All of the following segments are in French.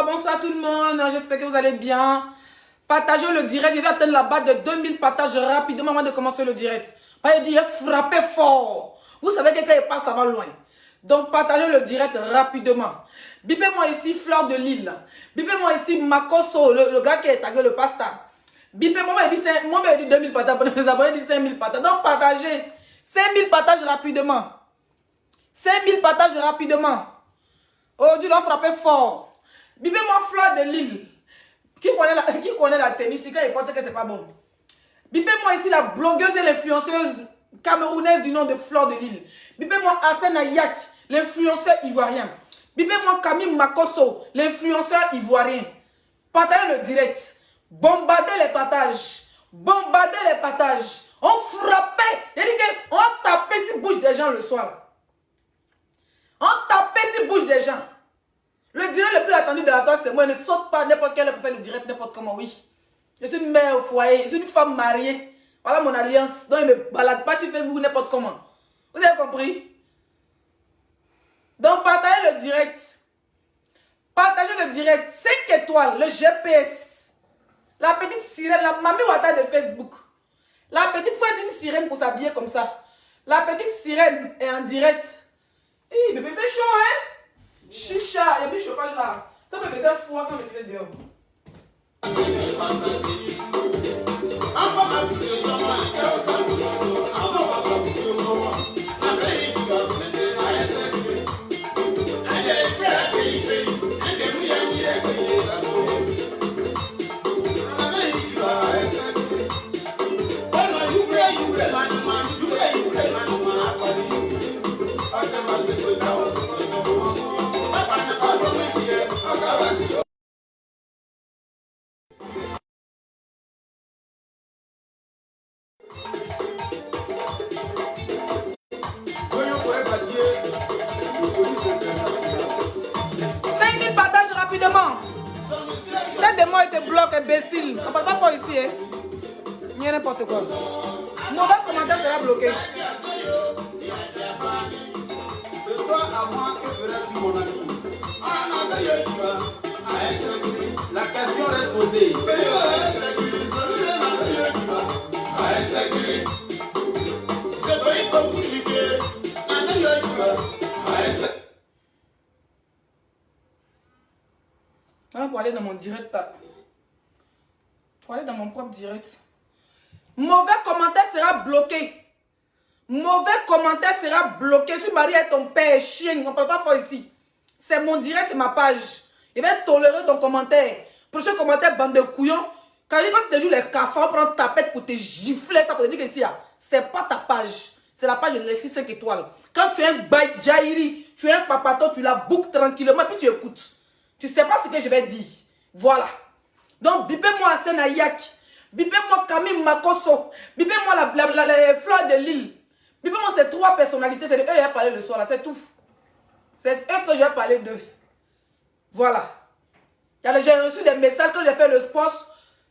Bonsoir tout le monde, j'espère que vous allez bien. Partagez le direct, il va atteindre la barre de 2000 partages rapidement avant de commencer le direct. Il dit frappez fort. Vous savez que quand il passe, ça va loin. Donc partagez le direct rapidement. Bipez-moi ici Fleur de Lille. Bipez-moi ici Makoso, le gars qui est tagué le pasta. Bipez-moi, il dit 2000 partages, pour les abonnés, il dit 5000 partages. Donc partagez 5000 partages rapidement. 5000 partages rapidement. Aujourd'hui, on frappez fort. Bipez-moi Fleur de Lille. Qui connaît la tennis, quand il pense que c'est pas bon. Bipez-moi ici la blogueuse et l'influenceuse camerounaise du nom de Fleur de Lille. Bipez-moi Hassan Ayak, l'influenceur ivoirien. Bipez-moi Camille Makoso, l'influenceur ivoirien. Partagez le direct. Bombardez les partages. Bombardez les partages. On frappait. On tapait sur bouche des gens le soir. On tapait sur bouche des gens. Le direct le plus attendu de la toile, c'est moi. Ne saute pas n'importe quel pour faire le direct, n'importe comment, oui. Je suis une mère au foyer, je suis une femme mariée. Voilà mon alliance. Donc, je ne me balade pas sur Facebook n'importe comment. Vous avez compris? Donc, partagez le direct. Partagez le direct. 5 étoiles, le GPS. La petite sirène, la mamie Wata de Facebook. La petite fois d'une sirène pour s'habiller comme ça. La petite sirène est en direct. Hé, bébé, fait chaud, hein? Chicha, il y a plus de chauffage là. Toi, me faisais froid quand je me dehors. Moi, il te bloque, imbécile. On parle pas fort ici, hein. Il y a n'importe quoi. Mauvais commentaire sera bloqué. De toi à moi, que feras-tu, mon ami? La question reste posée. Pour aller dans mon direct, pour aller dans mon propre direct. Mauvais commentaire sera bloqué. Mauvais commentaire sera bloqué. Si Marie est ton père, chien, on ne parle pas fort ici. C'est mon direct, c'est ma page. Il va tolérer ton commentaire. Prochain commentaire, bande de couillons. Quand tu te joues les cafards, prends ta pète pour te gifler, ça pour te dire que c'est pas ta page. C'est la page de Leslie 5 étoiles. Quand tu es un Jairi, tu es un papato, tu la boucles tranquillement, puis tu écoutes. Tu sais pas ce que je vais dire. Voilà. Donc, bipez-moi Hassan Ayak. Bipez-moi Camille Makosso. Bipez-moi la fleur de l'île. Bipez-moi ces 3 personnalités. C'est de eux que j'ai parlé le soir, là. C'est tout. C'est eux que j'ai parlé d'eux. Voilà. J'ai reçu des messages quand j'ai fait le sport.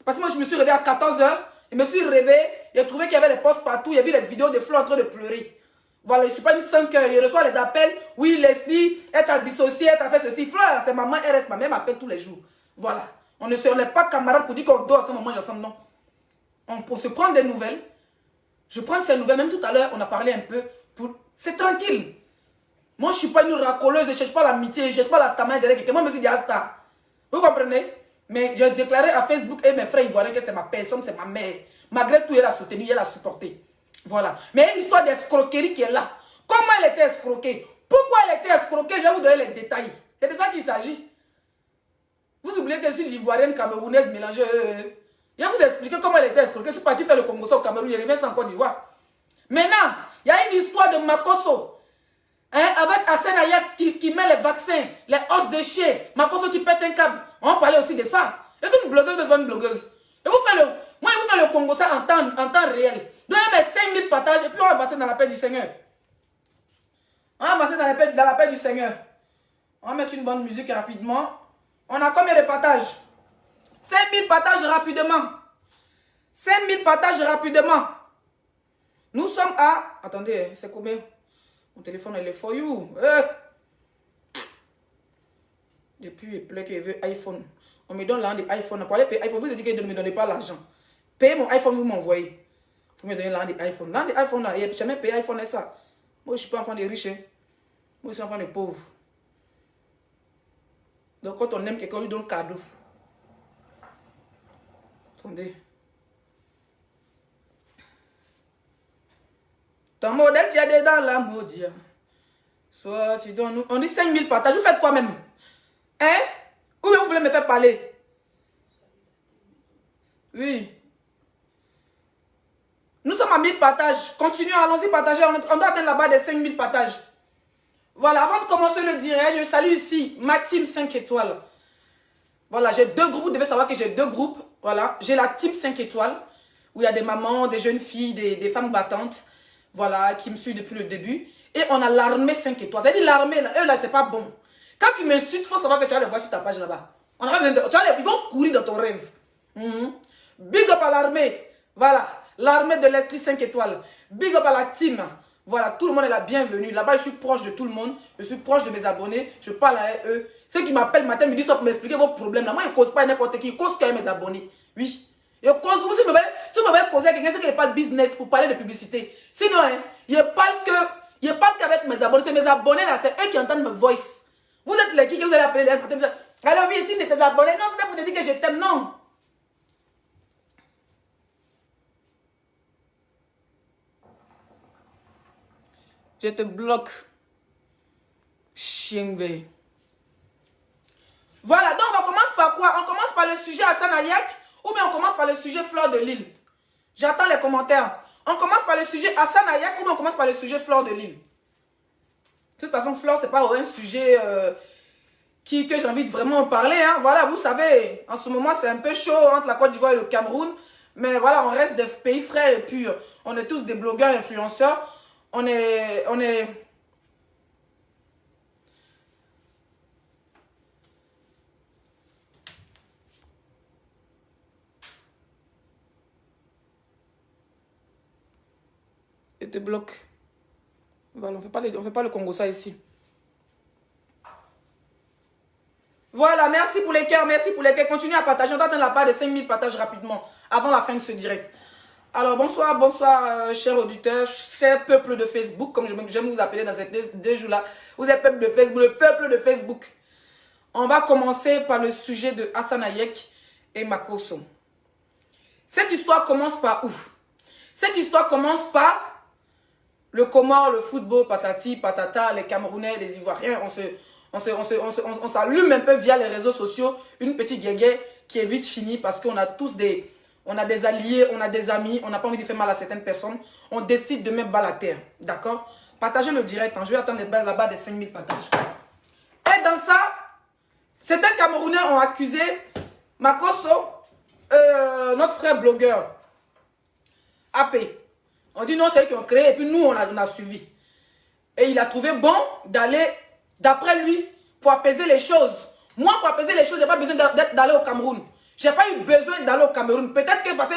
Parce que moi, je me suis réveillée à 14 h. Je me suis réveillée. J'ai trouvé qu'il y avait des posts partout. J'ai vu les vidéos de Flo en train de pleurer. Voilà, je ne suis pas une 5 heures. Je reçois les appels. Oui, Leslie, elle t'a dissocié, elle t'a fait ceci. Flo, c'est maman, elle reste ma mère, m'appelle tous les jours. Voilà. On n'est pas camarades pour dire qu'on dort à ce moment ensemble, non. Pour se prendre des nouvelles. Je prends ces nouvelles. Même tout à l'heure, on a parlé un peu. C'est tranquille. Moi, je ne suis pas une racoleuse. Je ne cherche pas l'amitié. Je ne cherche pas la stamina derrière quelqu'un. Moi, je me suis dit, Asta. Vous comprenez? Mais j'ai déclaré à Facebook et mes frères ivoiriens que c'est ma personne, c'est ma mère. Malgré tout, elle a soutenu, elle a supporté. Voilà. Mais il y a une histoire d'escroquerie qui est là. Comment elle était escroquée? Pourquoi elle était escroquée? Je vais vous donner les détails. C'est de ça qu'il s'agit. Vous oubliez que je suis l'ivoirienne camerounaise mélangée. Je vais vous expliquer comment elle était escroquée. Je suis parti faire le Congo au Cameroun, je reviens sans Côte d'Ivoire. Maintenant, il y a une histoire de Makosso. Hein, avec Hassan Ayak qui met les vaccins, les os de chien, Makosso qui pète un câble. On va parler aussi de ça. Je suis une blogueuse, je suis une blogueuse. Moi, je vous fais le Congo ça en temps réel. Donc, il y a 5000 partages et puis on va avancer dans la paix du Seigneur. On va avancer dans la paix du Seigneur. On va mettre une bonne musique rapidement. On a combien de partages? 5000 partages rapidement. 5000 partages rapidement. Nous sommes à... Attendez, c'est combien? Mon téléphone, il est for you. Depuis, il pleut qu'il veut iPhone. On me donne l'un des iPhones. Pour aller payer iPhone, vous dites que ne me donnez pas l'argent. Payez mon iPhone, vous m'envoyez. Vous me donnez l'un des iPhones. L'un des iPhones, là, il n'y a jamais payé iPhone et ça. Moi, je ne suis pas enfant de riches. Hein. Moi, je suis enfant de pauvres. Donc, quand on aime quelqu'un, on lui donne cadeau. Attendez. Ton modèle, tu as des dans la maudit. Soit tu donnes nous. On dit 5000 partages. Vous faites quoi même? Hein? Ou bien vous voulez me faire parler? Oui. Nous sommes à 1000 partages. Continuons, allons-y partager. On doit atteindre là-bas des 5000 partages. Voilà, avant de commencer le direct, je salue ici ma team 5 étoiles. Voilà, j'ai 2 groupes. Vous devez savoir que j'ai 2 groupes. Voilà, j'ai la team 5 étoiles. Où il y a des mamans, des jeunes filles, des femmes battantes. Voilà, qui me suivent depuis le début. Et on a l'armée 5 étoiles. C'est-à-dire l'armée, eux là, c'est pas bon. Quand tu m'insultes, il faut savoir que tu vas les voir sur ta page là-bas. Ils vont courir dans ton rêve. Big up à l'armée. Voilà, l'armée de Leslie 5 étoiles. Big up à la team. Voilà, tout le monde est la bienvenue. Là-bas, je suis proche de tout le monde. Je suis proche de mes abonnés. Je parle à eux. Ceux qui m'appellent le matin me disent, pour m'expliquer vos problèmes. Là, moi, je ne cause pas n'importe qui. Je cause quand même mes abonnés. Oui. Je cause, si je me poser à quelqu'un, c'est qu'il n'y a pas de business pour parler de publicité. Sinon, hein, il n'y a pas qu'avec mes abonnés. C'est mes abonnés là, c'est eux qui entendent ma voice. Vous êtes les qui que vous allez appeler les matin. Alors oui, ici, tes abonnés. Non, c'est pas pour te dire que je t'aime, non. Je te bloque. Chien veille. Voilà, donc on commence par quoi? On commence par le sujet Hassan Ayak ou bien on commence par le sujet Fleur de l'Île? J'attends les commentaires. On commence par le sujet Hassan Ayak ou bien on commence par le sujet Fleur de l'Île? De toute façon, Fleur, c'est pas un sujet que j'ai envie de vraiment parler. Hein. Voilà, vous savez, en ce moment, c'est un peu chaud entre la Côte d'Ivoire et le Cameroun. Mais voilà, on reste des pays frères et puis on est tous des blogueurs, influenceurs. On est... Et te bloque. Voilà, on fait pas le Congo ça ici. Voilà, merci pour les cœurs, merci pour les cœurs. Continuez à partager. On doit atteindre la part de 5000 partages rapidement avant la fin de ce direct. Alors, bonsoir, bonsoir, chers auditeurs, chers peuple de Facebook, comme j'aime vous appeler dans ces deux jours-là. Vous êtes peuple de Facebook, le peuple de Facebook. On va commencer par le sujet de Hassan Ayak et Makosso. Cette histoire commence par où? Cette histoire commence par le Comore, le football, patati, patata, les Camerounais, les Ivoiriens. On s'allume un peu via les réseaux sociaux. Une petite guéguerre qui est vite fini parce qu'on a tous des... On a des alliés, on a des amis, on n'a pas envie de faire mal à certaines personnes. On décide de mettre balle à terre. D'accord? Partagez le direct. Hein. Je vais attendre les balles là-bas des 5000 partages. Et dans ça, certains Camerounais ont accusé Makosso, notre frère blogueur, AP. On dit non, c'est eux qui ont créé et puis nous, on a suivi. Et il a trouvé bon d'aller, d'après lui, pour apaiser les choses. Moi, pour apaiser les choses, je n'ai pas besoin d'aller au Cameroun. Je n'ai pas eu besoin d'aller au Cameroun. Peut-être que parce que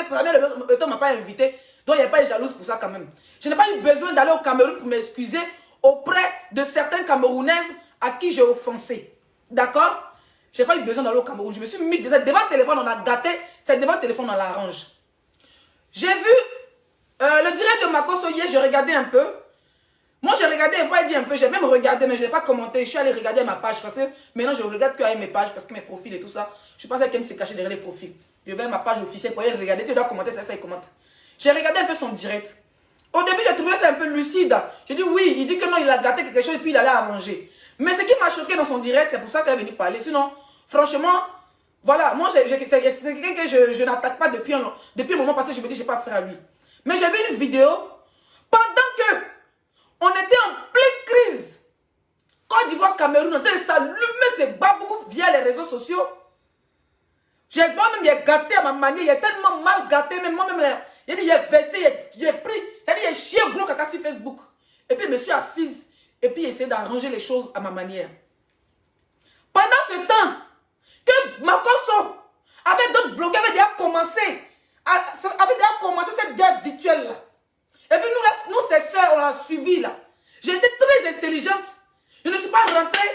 le temps ne m'a pas invité, donc il n'y a pas eu jalouse pour ça quand même. Je n'ai pas eu besoin d'aller au Cameroun pour m'excuser auprès de certaines Camerounaises à qui j'ai offensé. D'accord? Je n'ai pas eu besoin d'aller au Cameroun. Je me suis mis devant le téléphone, on a gâté. C'est devant le téléphone, on l'arrange. J'ai vu le direct de Makosso hier, j'ai regardé un peu. Moi, j'ai regardé, je vais pas dire un peu, j'ai même regardé, mais je n'ai pas commenté. Je suis allé regarder ma page parce que maintenant, je regarde que avec mes pages parce que mes profils et tout ça. Je ne suis pas celle qui aime se cacher derrière les profils. Je vais à ma page officielle pour aller regarder. Si je dois commenter, ça, il commente. J'ai regardé un peu son direct. Au début, j'ai trouvé ça un peu lucide. J'ai dit oui, il dit que non, il a gâté quelque chose et puis il allait arranger. Mais ce qui m'a choqué dans son direct, c'est pour ça qu'elle est venue parler. Sinon, franchement, voilà, moi, c'est quelqu'un que je n'attaque pas depuis un moment parce que je me dis, je n'ai pas affaire à lui. Mais j'ai vu une vidéo pendant que on était en pleine crise. Côte d'Ivoire, Cameroun, on était s'allumer ces babous via les réseaux sociaux. Moi-même, j'ai gâté à ma manière. J'ai tellement mal gâté. Même moi-même, j'ai versé, j'ai pris. C'est-à-dire, j'ai chié gros caca sur Facebook. Et puis, je me suis assise. Et puis, essayé d'arranger les choses à ma manière. Pendant ce temps, que Makosso, avec d'autres blogueurs, avait déjà commencé cette guerre virtuelle-là. Et puis nous, ces sœurs, on l'a suivi là. J'ai été très intelligente. Je ne suis pas rentrée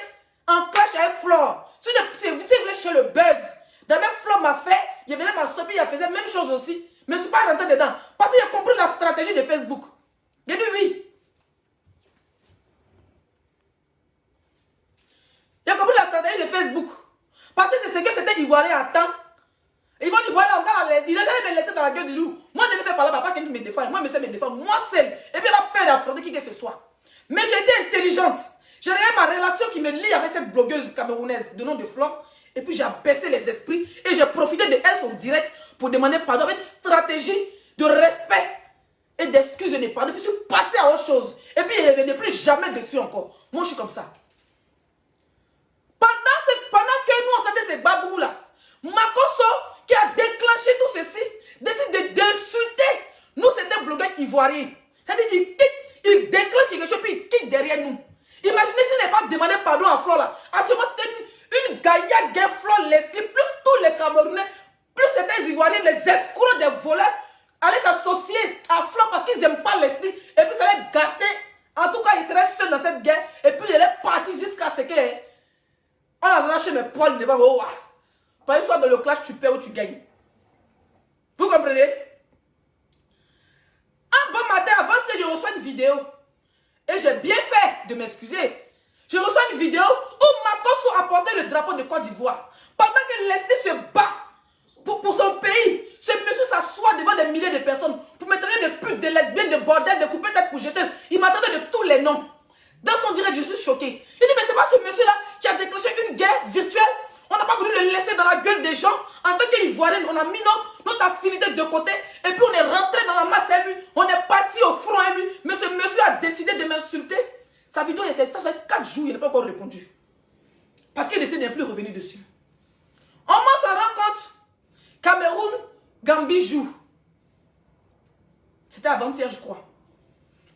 en clash avec Flore. Si vous voulez chercher le buzz, d'abord Flore m'a fait, il venait m'assoper, il faisait la même chose aussi. Mais je ne suis pas rentrée dedans. Parce qu'il a compris la stratégie de Facebook. J'ai dit oui. Il a compris la stratégie de Facebook. Parce que c'est ce que c'était Ivoirien à temps. Ils vont dire, voilà, il allait me laisser dans la gueule du loup. Moi, je ne me fais pas là, pas quelqu'un qui me défend. Moi, je me fais me défendre, moi seul. Et puis, il n'a pas peur d'affronter qui que ce soit. Mais j'ai été intelligente. J'ai regardé ma relation qui me lie avec cette blogueuse camerounaise de nom de Flore. Et puis, j'ai abaissé les esprits. Et j'ai profité de elle, son direct, pour demander pardon avec une stratégie de respect et d'excuses de pardon. Et puis, je suis passé à autre chose. Et puis, il ne revenait plus jamais dessus encore. Moi, je suis comme ça. Pendant que nous, on entendait ces babous-là, Makosso, qui a déclenché tout ceci, décide d'insulter nous, c'était blogueurs ivoiriens. C'est-à-dire, il déclenche quelque chose, puis il quitte derrière nous. Imaginez s'il n'est pas demandé pardon à Flore là. Actuellement, c'était une gaïa guerre Flore Leslie, plus tous les Camerounais, plus certains Ivoiriens, les escrocs des voleurs, allaient s'associer à Flore parce qu'ils n'aiment pas Leslie. Et puis ça allait gâter. En tout cas, il serait seul dans cette guerre. Et puis il est parti jusqu'à ce que on a lâché mes poils devant. Oh, pas une fois dans le clash, tu perds ou tu gagnes. Vous comprenez? Un bon matin, avant que je reçois une vidéo. Et j'ai bien fait de m'excuser. Je reçois une vidéo où Makosso a porté le drapeau de Côte d'Ivoire. Pendant que Leslie se bat pour son pays, ce monsieur s'assoit devant des milliers de personnes pour me traiter de pute, de lesbienne, de bordel, de couper tête pour jeter. Il m'attendait de tous les noms. Dans son direct, je suis choquée. Il dit, mais c'est pas ce monsieur-là qui a déclenché une guerre virtuelle. On n'a pas voulu le laisser dans la gueule des gens. En tant qu'Ivoirien, on a mis notre affinité de côté. Et puis on est rentré dans la masse à lui. On est parti au front à lui. Mais ce monsieur a décidé de m'insulter. Sa vidéo, ça fait 4 jours, il n'a pas encore répondu. Parce qu'il décide de ne plus revenir dessus. On s'en rend compte. Cameroun, Gambie joue. C'était avant-hier, je crois.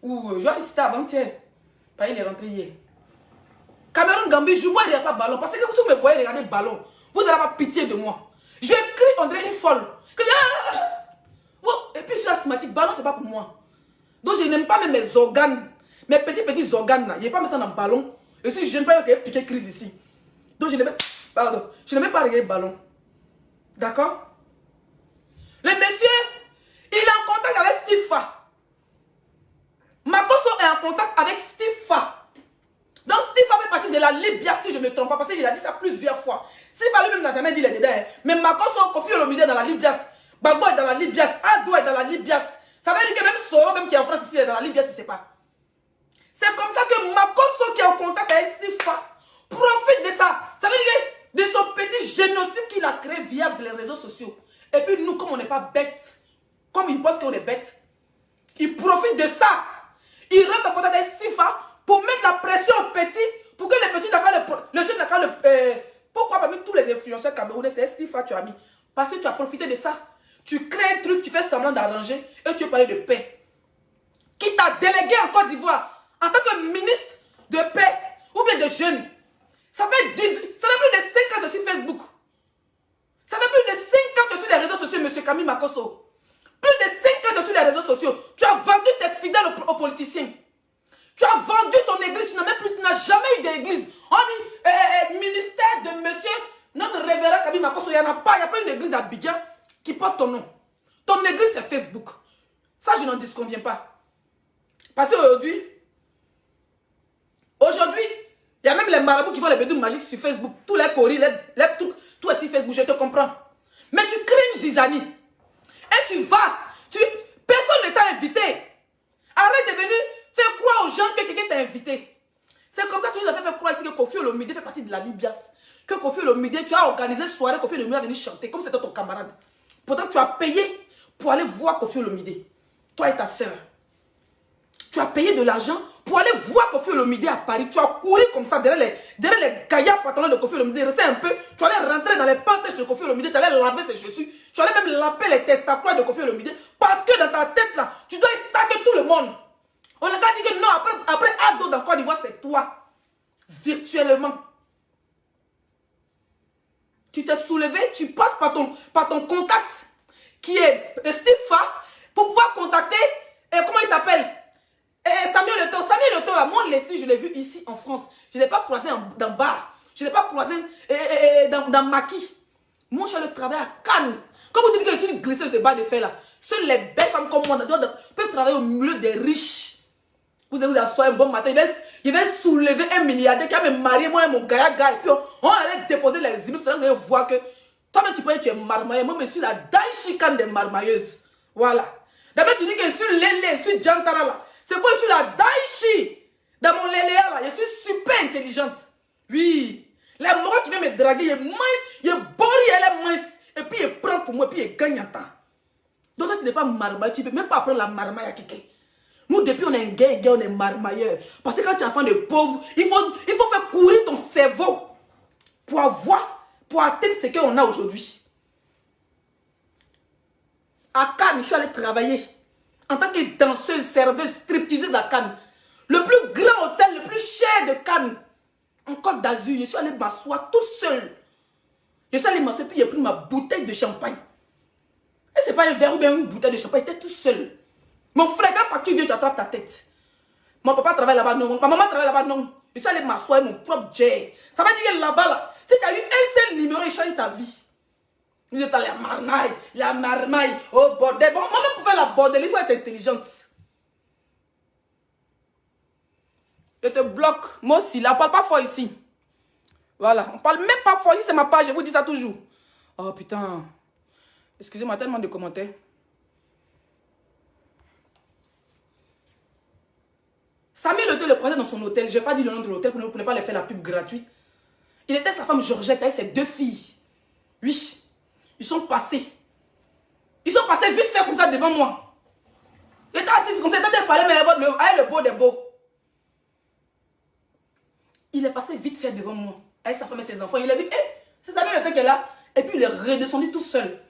Ou c'était avant-hier. Il est rentré hier. Cameroun, Gambie joue. Moi, il n'y a pas de ballon. Parce que si vous me voyez regarder le ballon, vous n'avez pas pitié de moi. Je crie, on dirait une folle. Et puis je suis asthmatique. Ballon, c'est pas pour moi. Donc je n'aime pas même mes organes. Mes petits organes là. Je n'ai pas mis ça dans le ballon. Et si je n'aime pas piquer crise ici. Donc je n'aime pas regarder le ballon. D'accord? Le monsieur, il est en contact avec Steve Fa. Makosso est en contact avec Steve Fa. Donc Steve Fa fait partie de la Libya, si je ne me trompe pas, parce qu'il a dit ça plusieurs fois. Steve Fa lui-même n'a jamais dit les détails. Mais Makosso, Kofi Olomide est dans la Libya. Bagbo est dans la Libya. Ado est dans la Libya. Ça veut dire que même Soro, même qui est en France ici, est dans la Libya, si c'est pas. C'est comme ça que Makosso, qui est en contact avec Steve Fa, profite de ça. Ça veut dire que de son petit génocide qu'il a créé via les réseaux sociaux. Et puis nous, comme on n'est pas bêtes, comme ils pensent qu'on est bêtes, ils profitent de ça. Ils rentrent en contact avec Sifa pour mettre la pression aux petits, pour que les petits, le jeune n'a pourquoi parmi tous les influenceurs camerounais, c'est Sifa tu as mis? Parce que tu as profité de ça. Tu crées un truc, tu fais semblant d'arranger et tu veux parler de paix. Qui t'a délégué en Côte d'Ivoire en tant que ministre de paix ou bien de jeunes? Ça fait plus de 5 ans que je suis Facebook. Ça fait plus de 5 ans que je suis sur les réseaux sociaux, M. Camille Makosso. Plus de 5 ans que je suis sur les réseaux sociaux. Tu as vendu tes fidèles aux politiciens. Tu as vendu ton église. Tu n'as jamais eu d'église. On dit ministère de monsieur, notre révérend Camille Makosso. Il n'y a pas une église à Abidjan qui porte ton nom. Ton église, c'est Facebook. Ça, je n'en disconviens pas. Parce qu'aujourd'hui, il y a même les marabouts qui font les bédous magiques sur Facebook. Tous les coris, les trucs, tout est sur Facebook, je te comprends. Mais tu crées une zizanie. Et tu vas. Personne ne t'a invité. Arrête de venir faire croire aux gens que quelqu'un t'a invité. C'est comme ça que tu nous as fait faire croire ici que Kofi Olomide fait partie de la Libias. Que Kofi Olomide, tu as organisé une soirée, Kofi Olomide a venu chanter, comme c'était ton camarade. Pourtant, tu as payé pour aller voir Kofi Olomide. Toi et ta soeur. Tu as payé de l'argent pour aller voir Kofi Olomide à Paris. Tu as couru comme ça derrière les gaillards patrons de Kofi Olomide. Restais un peu. Tu allais rentrer dans les pantages de Kofi Olomide. Tu allais laver ses chaussures. Tu allais même laver les testacroix de Kofi Olomide. Parce que dans ta tête là, tu dois stacker tout le monde. On a dit que non, après Ado dans Côte d'Ivoire, c'est toi. Virtuellement. Tu t'es soulevé, tu passes par ton contact qui est Stifa pour pouvoir contacter, comment il s'appelle? Samuel Eto'o. Samuel Eto'o, là, moi, Leslie, je l'ai vu ici en France. Je ne l'ai pas croisé dans bar. Je ne l'ai pas croisé dans Maquis. Moi, je suis allé travailler à Cannes. Comme vous dites que je suis une glisseuse de bas de fer, là. Seules les belles femmes comme moi peuvent travailler au milieu des riches. Vous allez vous asseoir un bon matin. Il va soulever un milliardaire qui va me marier, moi et mon gars. Et puis, on allait déposer les immeubles. Vous allez voir que toi-même, tu es marmailleuse. Moi, je suis la Daishikane des marmailleuses. Voilà. D'abord, tu dis que je suis Lélé, je suis Jantara, là. C'est quoi, je suis la Daichi. Dans mon Léléa, là, je suis super intelligente. Oui. La mort qui vient me draguer, il est mince, il est bori, elle est mince. Et puis, il prend pour moi, et puis il gagne en temps. Donc, toi, tu n'es pas marmaille, tu ne peux même pas apprendre la marmaille à quelqu'un. Nous, depuis, on est un gay, on est marmailleur. Parce que quand tu es enfant de pauvre, il faut faire courir ton cerveau pour atteindre ce qu'on a aujourd'hui. À Cannes, je suis allée travailler en tant que danseuse, serveuse, stripteaseuse à Cannes. Le plus grand hôtel, le plus cher de Cannes. En Côte d'Azur, je suis allée m'asseoir toute seule. Je suis allée m'asseoir, puis j'ai pris ma bouteille de champagne. Et ce n'est pas un verre ou bien une bouteille de champagne, j'étais toute seule. Mon frère, quand tu viens, tu attrapes ta tête. Mon papa travaille là-bas, non. Ma maman travaille là-bas, non. Je suis allée m'asseoir mon propre jet. Ça veut dire que là-bas, là, si tu as eu un seul numéro, il change ta vie. Vous êtes à la marmaille, oh bordel. Bon, moi, pour faire la bordel, il faut être intelligente. Je te bloque. Moi aussi, là, on ne parle pas fort ici. Voilà, on ne parle même pas fort ici, c'est ma page, je vous dis ça toujours. Oh putain. Excusez-moi, tellement de commentaires. Samuel Eto'o le croisait dans son hôtel. Je n'ai pas dit le nom de l'hôtel pour ne pas lui faire la pub gratuite. Il était sa femme Georgette avec ses 2 filles. Oui. Ils sont passés. Ils sont passés vite fait comme ça devant moi. Il était assis comme ça, il était parlé, mais avec le beau des beaux. Il est passé vite fait devant moi. Avec sa femme et ses enfants. Il a vu, c'est Samuel Eto'o qui est là. Et puis il est redescendu tout seul.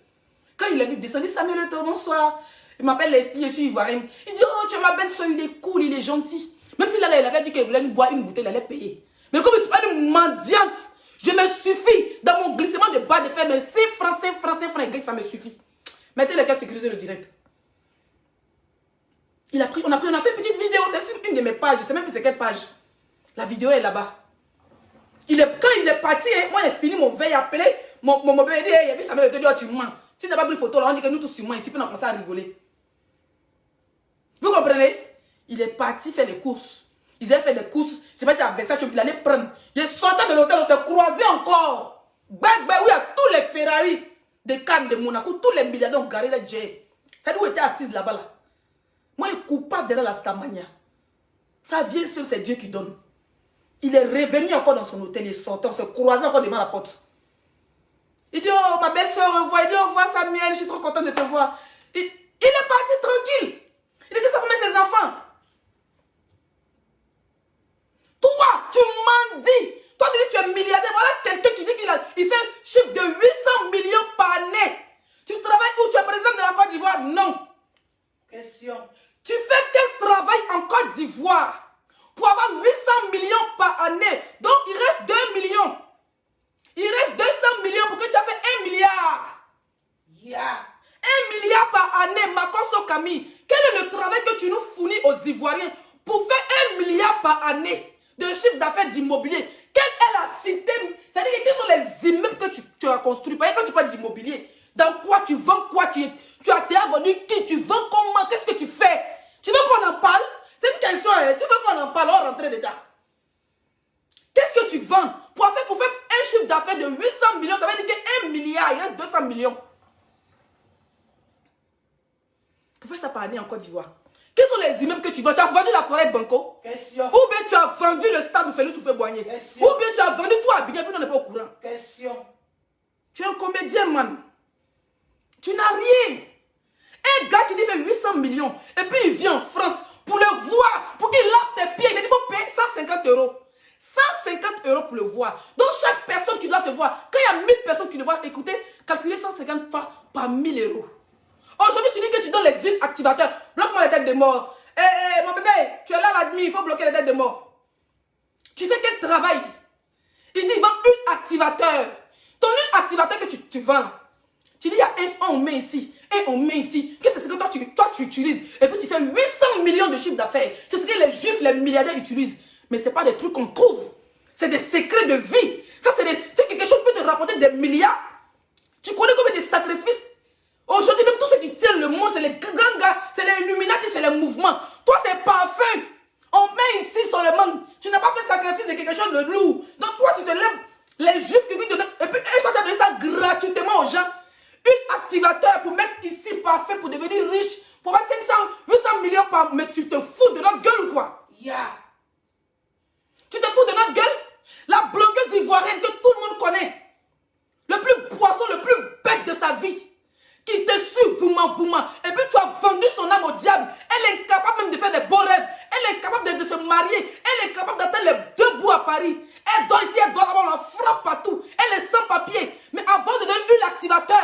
Quand il a vu descendre, Samuel Eto'o, bonsoir. Il m'appelle Leslie, je suis ivoirienne. Il dit, oh, tu es ma belle-soeur, il est cool, il est gentil. Même s'il avait dit qu'il voulait boire une bouteille, il allait payer. Mais comme je ne suis pas une mendiante, je me suffis dans mon glissement de bas de fer, mais 5 francs, ça me suffit. Mettez les cas sécuriser le direct. On a fait une petite vidéo, c'est sur une de mes pages, je ne sais même plus c'est quelle page. La vidéo est là-bas. Quand il est parti, moi j'ai fini mon veille appelé, mon bébé dit, il a vu Samuel Eto'o, dit, oh, tu mens. Si tu n'as pas pris une photo, là, on dit que nous tous sur moi ici, puis on a commencé à rigoler. Vous comprenez? Il est parti faire les courses. Ils avaient fait des courses. Je ne sais pas si à Versace, il allait prendre. Il sortait de l'hôtel, on s'est croisés encore. Oui, il y a tous les Ferrari de Cannes, de Monaco, tous les milliardaires ont garé les jets. C'est où il était assise là-bas. Là. Moi, il ne coupe pas derrière la Stamania. Ça vient seul, c'est Dieu qui donne. Il est revenu encore dans son hôtel, il sortait, on s'est croisés encore devant la porte. Il dit, oh, ma belle-soeur revoit. Il dit, au revoir Samuel, je suis trop content de te voir. Il est parti tranquille. Il était sa femme et ses enfants. Toi, tu m'en dis. Toi, tu dis que tu es milliardaire. Voilà quelqu'un qui dit qu'il fait un chiffre de 800 millions par année. Tu travailles où? Tu es président de la Côte d'Ivoire? Non. Question. Tu fais quel travail en Côte d'Ivoire pour avoir 800 millions par année? Donc, il reste 2 millions. Il reste 200 millions pour que tu aies fait 1 milliard. Yeah. 1 milliard par année, Makosso Camille. Quel est le travail que tu nous fournis aux Ivoiriens pour faire 1 milliard par année de chiffre d'affaires d'immobilier? Quelle est la cité? C'est-à-dire, quels sont les immeubles que tu as construits? Parce que quand tu parles d'immobilier, dans quoi tu vends quoi? Tu as été vendu qui? Tu vends comment? Qu'est-ce que tu fais? Tu veux qu'on en parle? C'est une question, hein? Tu veux qu'on en parle? On va rentrer dedans. Qu'est-ce que tu vends? Pour faire un chiffre d'affaires de 800 millions, ça veut dire que 1 milliard, il reste 200 millions. Pour faire ça par année en Côte d'Ivoire. Quels sont les immeubles que tu vends? Tu as vendu la forêt de Banco? Question. Ou bien tu as vendu le stade où Félix Houphouët-Boigny? Question. Ou bien tu as vendu tout à Abidjan, puis on n'est pas au courant? Question. Tu es un comédien, man. Tu n'as rien. Un gars qui dit fait 800 millions, et puis il vient en France pour le voir, pour qu'il lave ses pieds. Il dit faut payer 150 euros. 150 euros pour le voir. Donc chaque personne qui doit te voir, quand il y a 1000 personnes qui le voient, écoutez, calculez 150 fois par 1000 euros. Aujourd'hui, tu dis que tu donnes les huiles activateurs. Bloque-moi les têtes de mort. Mon bébé, tu es là l'admis, il faut bloquer les têtes de mort. Tu fais quel travail? Il dit, il vend huile activateur. Ton huile activateur que tu vends, tu dis, il y a un, on met ici, et on met ici. Qu'est-ce que c'est que toi tu utilises? Et puis tu fais 800 millions de chiffres d'affaires. C'est ce que les juifs, les milliardaires utilisent. Mais ce n'est pas des trucs qu'on trouve. C'est des secrets de vie. Ça, c'est quelque chose qui peut te rapporter des milliards. Tu connais combien de sacrifices? Aujourd'hui, même tous ceux qui tiennent le monde, c'est les grands gars, c'est les Illuminati, c'est les mouvements. Toi, c'est parfum. On met ici sur le monde. Tu n'as pas fait sacrifice de quelque chose de lourd. Donc, toi, tu te lèves, les juifs qui te donnent, et puis toi, tu as donné ça gratuitement aux gens. Un activateur pour mettre ici parfait, pour devenir riche, pour avoir 500, 800 millions par. Mais tu te fous de notre gueule ou quoi? Yeah. Tu te fous de notre gueule? La blogueuse ivoirienne que tout le monde connaît. Le plus poisson, le plus bête de sa vie. Qui te suit, vouma. Et puis tu as vendu son âme au diable. Elle est incapable même de faire des beaux rêves. Elle est incapable de se marier. Elle est incapable d'atteindre les 2 bouts à Paris. Elle dort ici, elle dort là-bas, on la frappe partout. Elle est sans papier. Mais avant de donner l'activateur,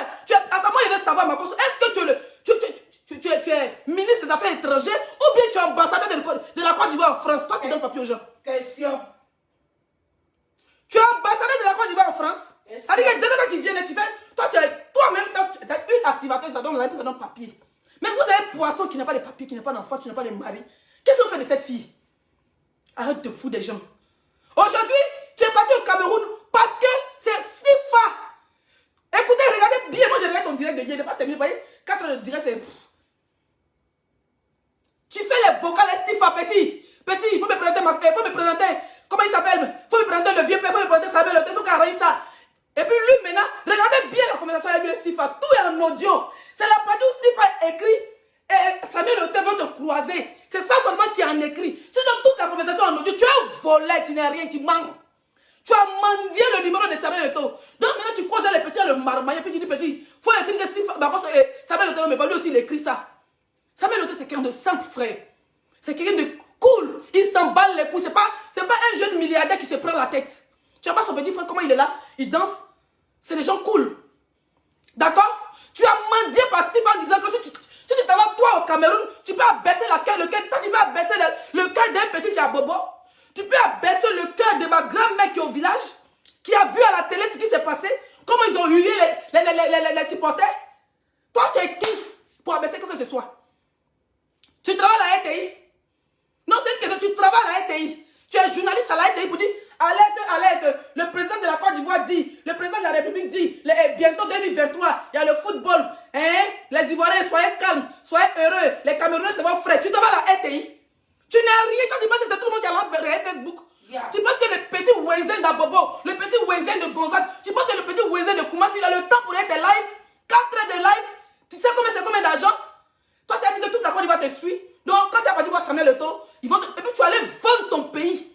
attends, moi je veux savoir, ma cause. Est-ce que tu es ministre des Affaires étrangères ou bien tu es ambassadeur de la Côte d'Ivoire en France? Toi qui donnes papier aux gens. Question. Tu es ambassadeur de la Côte d'Ivoire en France? C'est-à-dire que dès que tu viens, tu fais. Toi-même, tu as une activateur, ça donne papier. Mais vous avez un poisson qui n'a pas de papier, qui n'a pas d'enfant, qui n'a pas de mari. Qu'est-ce que vous faites de cette fille? Arrête de foutre des gens. Aujourd'hui, tu es parti au Cameroun parce que c'est Stifa. Écoutez, regardez bien. Moi, je regarde ton direct de hier. Il n'est pas terminé. Vous voyez, 4 heures de direct, c'est. Tu fais les vocales Stifa, petit. Petit, il faut me présenter. Comment il s'appelle? Il faut me présenter le vieux père, il faut me présenter Samuel, il faut qu'il arrange ça. Et puis lui maintenant, regardez bien la conversation avec lui et Stifa. Tout est en audio. C'est la partie où Stifa écrit et Samuel Ote veut te croiser. C'est ça seulement qui est en écrit. Sinon toute la conversation en audio, tu as volé, tu n'es rien, tu manques. Tu as mendié le numéro de Samuel Ote. Donc maintenant tu croises les petits, le marmaille, puis tu dis petit, faut écrire que Stifa, Samuel Ote, mais lui aussi il écrit ça. Samuel Ote c'est quelqu'un de simple, frère. C'est quelqu'un de cool. Il s'emballe les couilles. C'est pas un jeune milliardaire qui se prend la tête. Tu vois pas son petit frère, comment il est là? Il danse. C'est des gens cool. D'accord? Tu as mendié par Steve en disant que si tu t'en vas toi au Cameroun, tu peux abaisser le cœur. Tu peux abaisser le cœur d'un petit qui a bobo. Tu peux abaisser le cœur de ma grand-mère qui est au village, qui a vu à la télé ce qui s'est passé, comment ils ont hué les supporters. Toi, tu es qui pour abaisser quoi que ce soit? Tu travailles à la RTI? Non, c'est une question, tu travailles à la RTI. Tu es journaliste à la RTI pour dire alerte, le président de la Côte d'Ivoire dit, le président de la République dit, bientôt 2023, il y a le football. Hein? Les Ivoiriens, soyez calmes, soyez heureux. Les Camerounais, c'est vos frères. Tu travailles à la RTI. Tu n'as rien quand tu penses que c'est tout le monde qui a l'envers Facebook. Yeah. Tu penses que le petit Wézen d'Abobo, le petit Wézen de Gonzague, tu penses que le petit Wézen de Koumassi, il a le temps pour être live, 4 heures de live. Tu sais combien c'est combien d'argent? Toi, tu as dit que toute la Côte d'Ivoire te suit. Donc, quand tu as pas dit voir Samuel Eto'o, et puis tu allais vendre ton pays.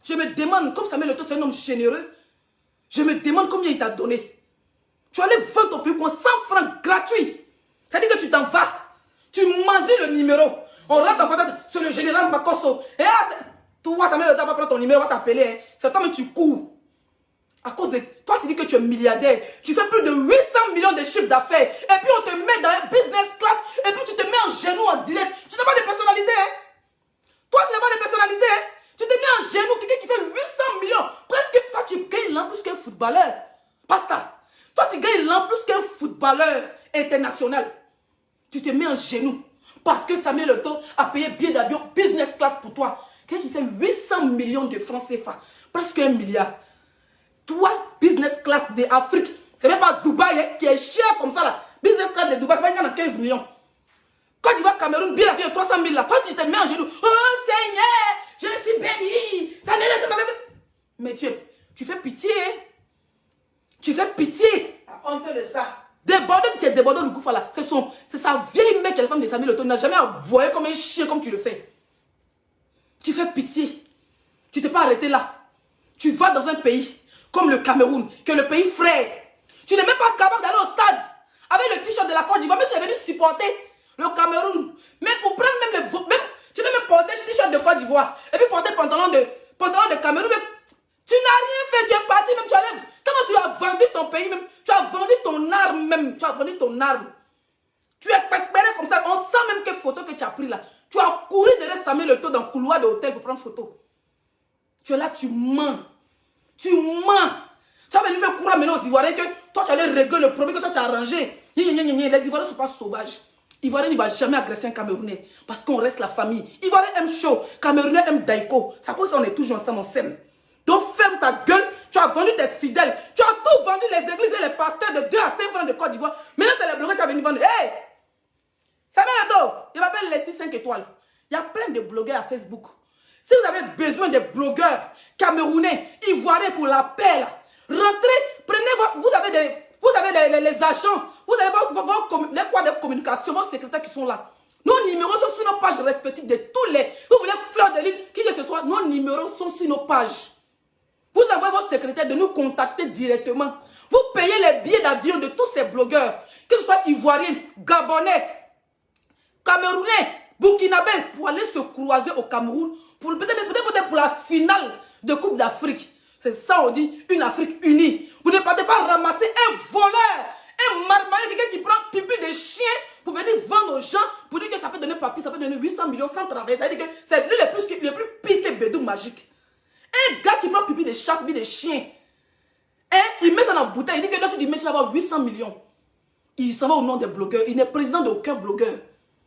Je me demande, comme Samuel Eto'o, c'est un homme généreux, je me demande combien il t'a donné. Tu allais vendre ton pays pour 100 francs gratuits. C'est-à-dire que tu t'en vas. Tu mendies le numéro. On rentre en contact, c'est le général Makosso. Et toi, ça met le temps à prendre ton numéro, on va t'appeler. Hein. C'est toi, mais tu cours. À cause de toi, tu dis que tu es milliardaire. Tu fais plus de 800 millions de chiffres d'affaires. Et puis, on te met dans un business class. Et puis, tu te mets en genou en direct. Tu n'as pas de personnalité. Hein. Toi, tu n'as pas de personnalité. Hein. Tu te mets en genou. Quelqu'un qui fait 800 millions. Presque, toi, tu gagnes l'an plus qu'un footballeur. Basta. Toi, tu gagnes l'an plus qu'un footballeur international. Tu te mets en genou. Parce que Samuel Eto'o a payé billet d'avion business class pour toi. Quelqu'un qui fait 800 millions de francs CFA. Presque 1 milliard. Toi, business class d'Afrique. C'est même pas Dubaï hein, qui est cher comme ça là. Business class de Dubaï, il y en a 15 millions. Quand tu vas au Cameroun, billet d'avion 300 000 là. Toi, tu te mets en genou. Oh Seigneur, je suis béni. Samuel Eto'o. Mais tu fais pitié. Hein? Tu fais pitié. La honte de ça. Débordé, tu es débordé du Goufa là. C'est sa vieille mère qui est la femme de Samuel Eto'o. Tu n'as jamais aboyé comme un chien comme tu le fais. Tu fais pitié. Tu t'es pas arrêté là. Tu vas dans un pays comme le Cameroun, qui est le pays frère. Tu n'es même pas capable d'aller au stade avec le t-shirt de la Côte d'Ivoire. Même si tu es venu supporter le Cameroun. Mais pour prendre même tu peux même porter ce t-shirt de Côte d'Ivoire. Et puis porter pantalon de Cameroun. Mais tu n'as rien fait. Tu es parti même. Quand tu as vendu ton pays même. Tu as vendu ton arme même. Tu as vendu ton arme. Tu es pécpéré comme ça. On sent même quelle photo que tu as pris là. Tu as couru derrière Samuel Eto'o dans le couloir de l'hôtel pour prendre photo. Tu es là, tu mens. Tu mens. Tu as venu faire courir maintenant aux Ivoiriens que toi tu allais régler le problème que toi tu as arrangé. Les Ivoiriens ne sont pas sauvages. Ivoirien ne va jamais agresser un Camerounais parce qu'on reste la famille. Ivoirien aime chaud, Camerounais aime Daiko. Ça cause on est toujours ensemble, on s'aime. Donc ferme ta gueule. Tu as vendu tes fidèles. Tu as tout vendu, les églises et les pasteurs de 2 à 5 francs de Côte d'Ivoire. Maintenant c'est les blogueurs qui tu as venu vendre. Hey! Samuel Eto'o, je m'appelle Leslie 5 étoiles. Il y a plein de blogueurs à Facebook. Si vous avez besoin de blogueurs camerounais, ivoiriens pour la paix, là, rentrez, prenez vous avez les agents, vous avez les quoi de communication, vos secrétaires qui sont là. Nos numéros sont sur nos pages respectives de tous les. Vous voulez fleur de lune, qui que ce soit, nos numéros sont sur nos pages. Vous avez vos secrétaires de nous contacter directement. Vous payez les billets d'avion de tous ces blogueurs, que ce soit ivoiriens, gabonais, camerounais, burkinabé, pour aller se croiser au Cameroun, peut-être pour la finale de Coupe d'Afrique. C'est ça on dit, une Afrique unie. Vous ne partez pas ramasser un voleur, un marmailleur, quelqu'un qui prend pipi de chien pour venir vendre aux gens, pour dire que ça peut donner papier, ça peut donner 800 millions sans travail. Ça veut dire que c'est lui le plus pire que Bédou magique. Un gars qui prend pipi de chat, pipi de chien, il met ça dans la bouteille, il dit que dans ce dimanche, il va avoir 800 millions. Il s'en va au nom des blogueurs. Il n'est président d'aucun blogueur.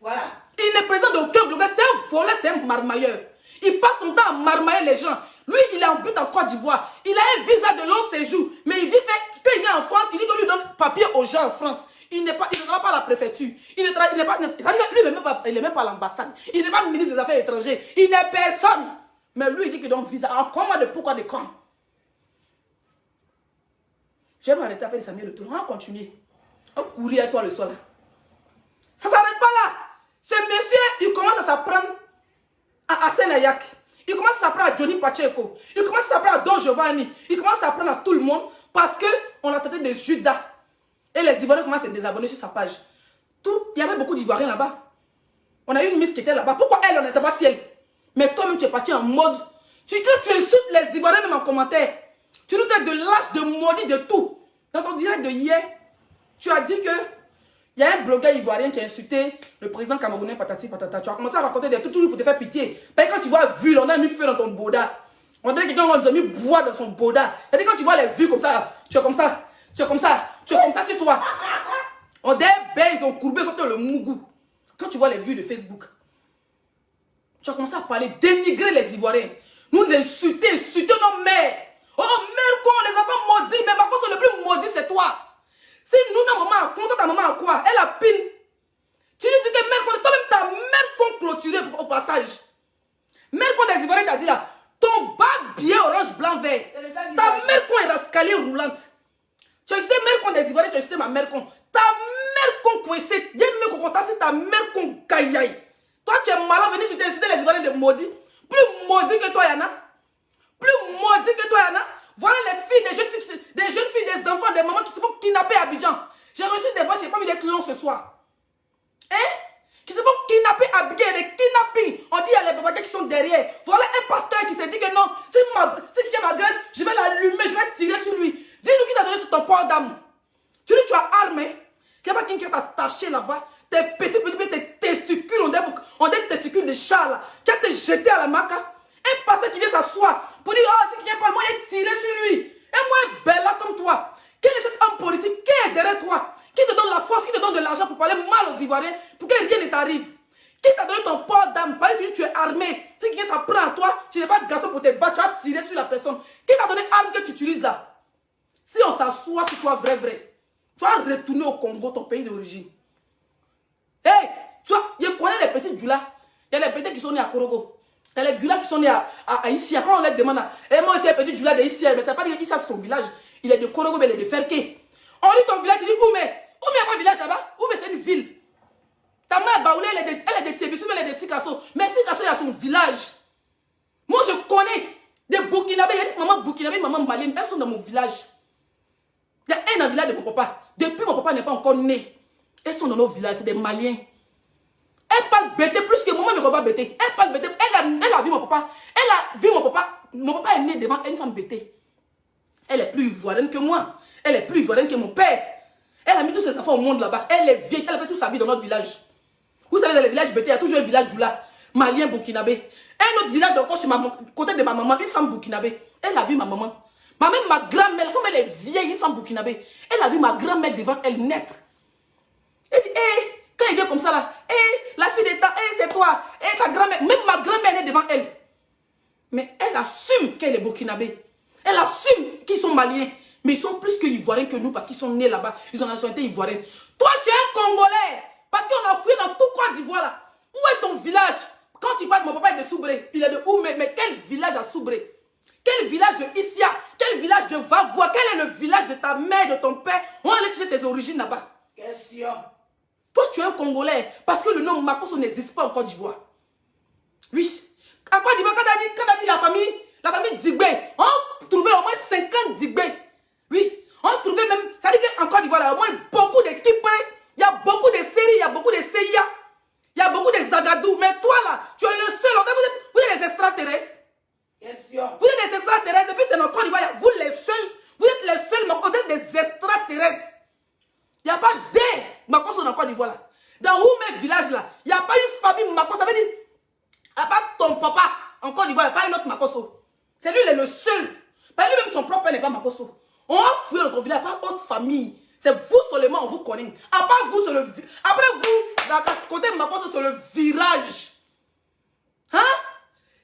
Voilà. Il n'est président d'aucun blogueur. C'est un voleur, c'est un marmailleur. Il passe son temps à marmailler les gens. Lui, il est en but en Côte d'Ivoire. Il a un visa de long séjour. Mais il vit quand il vient en France, il dit qu'on lui donne papier aux gens en France. Il ne travaille pas à la préfecture. Il n'est pas, lui, il n'est même pas à l'ambassade. Il n'est pas ministre des Affaires étrangères. Il n'est personne. Mais lui, il dit qu'il donne visa. En comment de pourquoi de quand? Je vais m'arrêter à faire des Samuel Eto'o. On va continuer. On va courir à toi le soir. Ça ne s'arrête pas là. Ce monsieur, il commence à s'apprendre à Senayak. Il commence à s'apprendre à Johnny Pacheco. Il commence à s'apprendre à Don Giovanni. Il commence à apprendre à tout le monde parce qu'on l'a traité de Judas. Et les Ivoiriens commencent à se désabonner sur sa page. Il y avait beaucoup d'Ivoiriens là-bas. On a eu une Miss qui était là-bas. Pourquoi elle, on n'était pas si elle? Mais toi-même, tu es parti en mode. Tu insultes les Ivoiriens même en commentaire. Tu nous traites de lâche, de maudit, de tout. Dans ton direct de hier, tu as dit que il y a un blogueur ivoirien qui a insulté le président camerounais patati patata. Tu as commencé à raconter des trucs toujours pour te faire pitié. Parce que quand tu vois vu, on a mis feu dans ton boda. On dirait que quelqu'un a mis bois dans son boda. C'est-à-dire quand tu vois les vues comme ça, tu es comme ça, tu es comme ça, tu es comme ça sur toi. On dirait ils ont courbé sur le mougou. Quand tu vois les vues de Facebook, tu as commencé à parler, dénigrer les Ivoiriens. Nous insulter nos mères. Oh mère, quoi, les enfants maudits, mais par contre, le plus maudit, c'est toi. Si nous, notre maman, contre ta maman à quoi? Elle a pile. Tu lui dis que mère, toi-même ta mère qu'on clôturé au passage. Mère qu'on des Ivoiriens qui a dit là, ton bas bien orange, blanc, vert. Ta mère qu'on est escalier roulante. Tu as cité mère qu'on des Ivoiriens, tu as cité ma mère qu'on. Ta mère qu'on coincée, il y a une mère qu'on compte, c'est ta mère qu'on caille. Toi, tu es malin, venir citer les Ivoiriens de maudits. Plus maudits que toi, Yana. Plus maudits que toi, Yana. Voilà les filles, des jeunes filles, des enfants, des mamans qui se font kidnapper à Abidjan. d'âme. Tu dis, tu as armé. Il n'y a pas quelqu'un qui t'a attaché là-bas. Tes tes testicules, on des testicules de chat là. Qui a été jeté à la maca. Un pasteur qui vient s'asseoir pour dire, oh, si quelqu'un parle, moi, il est tiré sur lui. Et moi, belle là comme toi. Quel est cet homme politique qui est derrière toi? Qui te donne la force, qui te donne de l'argent pour parler mal aux Ivoiriens, pour que rien ne t'arrive? Qui t'a donné ton port d'âme? Parce que tu es armé. Si quelqu'un s'apprend à toi, tu n'es pas garçon pour te battre, tu vas tirer sur la personne. Qui t'a donné l'arme que tu utilises là? Si on s'assoit sur toi, vrai, tu vas retourner au Congo, ton pays d'origine. Hey, tu vois, je connais les petits Djula. Il y a les petits qui sont nés à Korogo. Il y a les Djula qui sont nés à Issia. Quand on les demande, et moi aussi, les petits Djula de Issia, mais ça ne veut pas dire qu'Issia c'est son village. Il est de Korogo, mais il est de Ferké. On dit ton village, il dit Oumé. Oumé, il n'y a pas de village là-bas. Oumé, c'est une ville. Ta mère Baoulé, elle est de Tébissou, mais elle est de Sikasso. Mais Sikasso, il y a son village. Moi, je connais des Burkinabés. Il y a une maman Burkinabé, une maman malienne. Elles sont dans mon village. Il y a un village de mon papa. Depuis, mon papa n'est pas encore né. Elles sont dans nos villages, c'est des Maliens. Elle parle bêté plus que moi, mais papa bêté. Elle parle bêté. Elle a vu mon papa. Elle a vu mon papa. Mon papa est né devant une femme bêtée. Elle est plus ivoirienne que moi. Elle est plus ivoirienne que mon père. Elle a mis tous ses enfants au monde là-bas. Elle est vieille. Elle a fait toute sa vie dans notre village. Vous savez, dans les villages bêtés, il y a toujours un village Djoula, malien, burkinabé. Un autre village encore chez côté de ma maman, une femme burkinabé. Elle a vu ma maman. Même ma grand-mère, la femme elle est vieille, une femme burkinabé. Elle a vu ma grand-mère devant elle naître. Elle dit, hé, quand il vient comme ça là, hé, la fille d'État, hé, c'est toi, hé, ta grand-mère, même ma grand-mère est devant elle. Mais elle assume qu'elle est burkinabé. Elle assume qu'ils sont maliens. Mais ils sont plus que ivoiriens que nous parce qu'ils sont nés là-bas. Ils ont la nationalité ivoirienne. Toi, tu es un Congolais. Parce qu'on a fouillé dans tout Côte d'Ivoire là. Où est ton village? Quand tu parles, mon papa est de Soubré. Il est de où? Mais quel village à Soubré? Quel village de Issia? Quel village de Vavois? Quel est le village de ta mère, de ton père? On va aller chercher tes origines là-bas. Question. Toi, tu es un Congolais. Parce que le nom Makosso n'existe pas en Côte d'Ivoire. Oui. À Côte d'Ivoire, quand on a dit la famille Digbé, on trouvait au moins 50 Digbé. Oui. On trouvait même, ça dit qu'en Côte d'Ivoire, au moins beaucoup de Kipré. Il y a beaucoup de séries, il y a beaucoup de CIA. Il y a beaucoup de Zagadou. Mais toi là, tu es le seul. Vous êtes les extraterrestres. Question. Vous êtes des extraterrestres. Depuis que c'est dans Côte d'Ivoire, vous les seuls. Vous êtes les seuls, mais vous êtes des extraterrestres. Il n'y a pas des Makosso dans Côte d'Ivoire là. Dans Oumé village là, il n'y a pas une famille Makosso. Ça veut dire, à part ton papa en Côte d'Ivoire, il n'y a pas une autre Makosso. C'est lui, il est le seul. Pas lui-même, son propre père n'est pas Makosso. On a fouillé notre village, pas autre famille. C'est vous seulement, on vous connaît. À part vous, sur le... Après vous, dans côté de Makosso, sur le virage. Hein?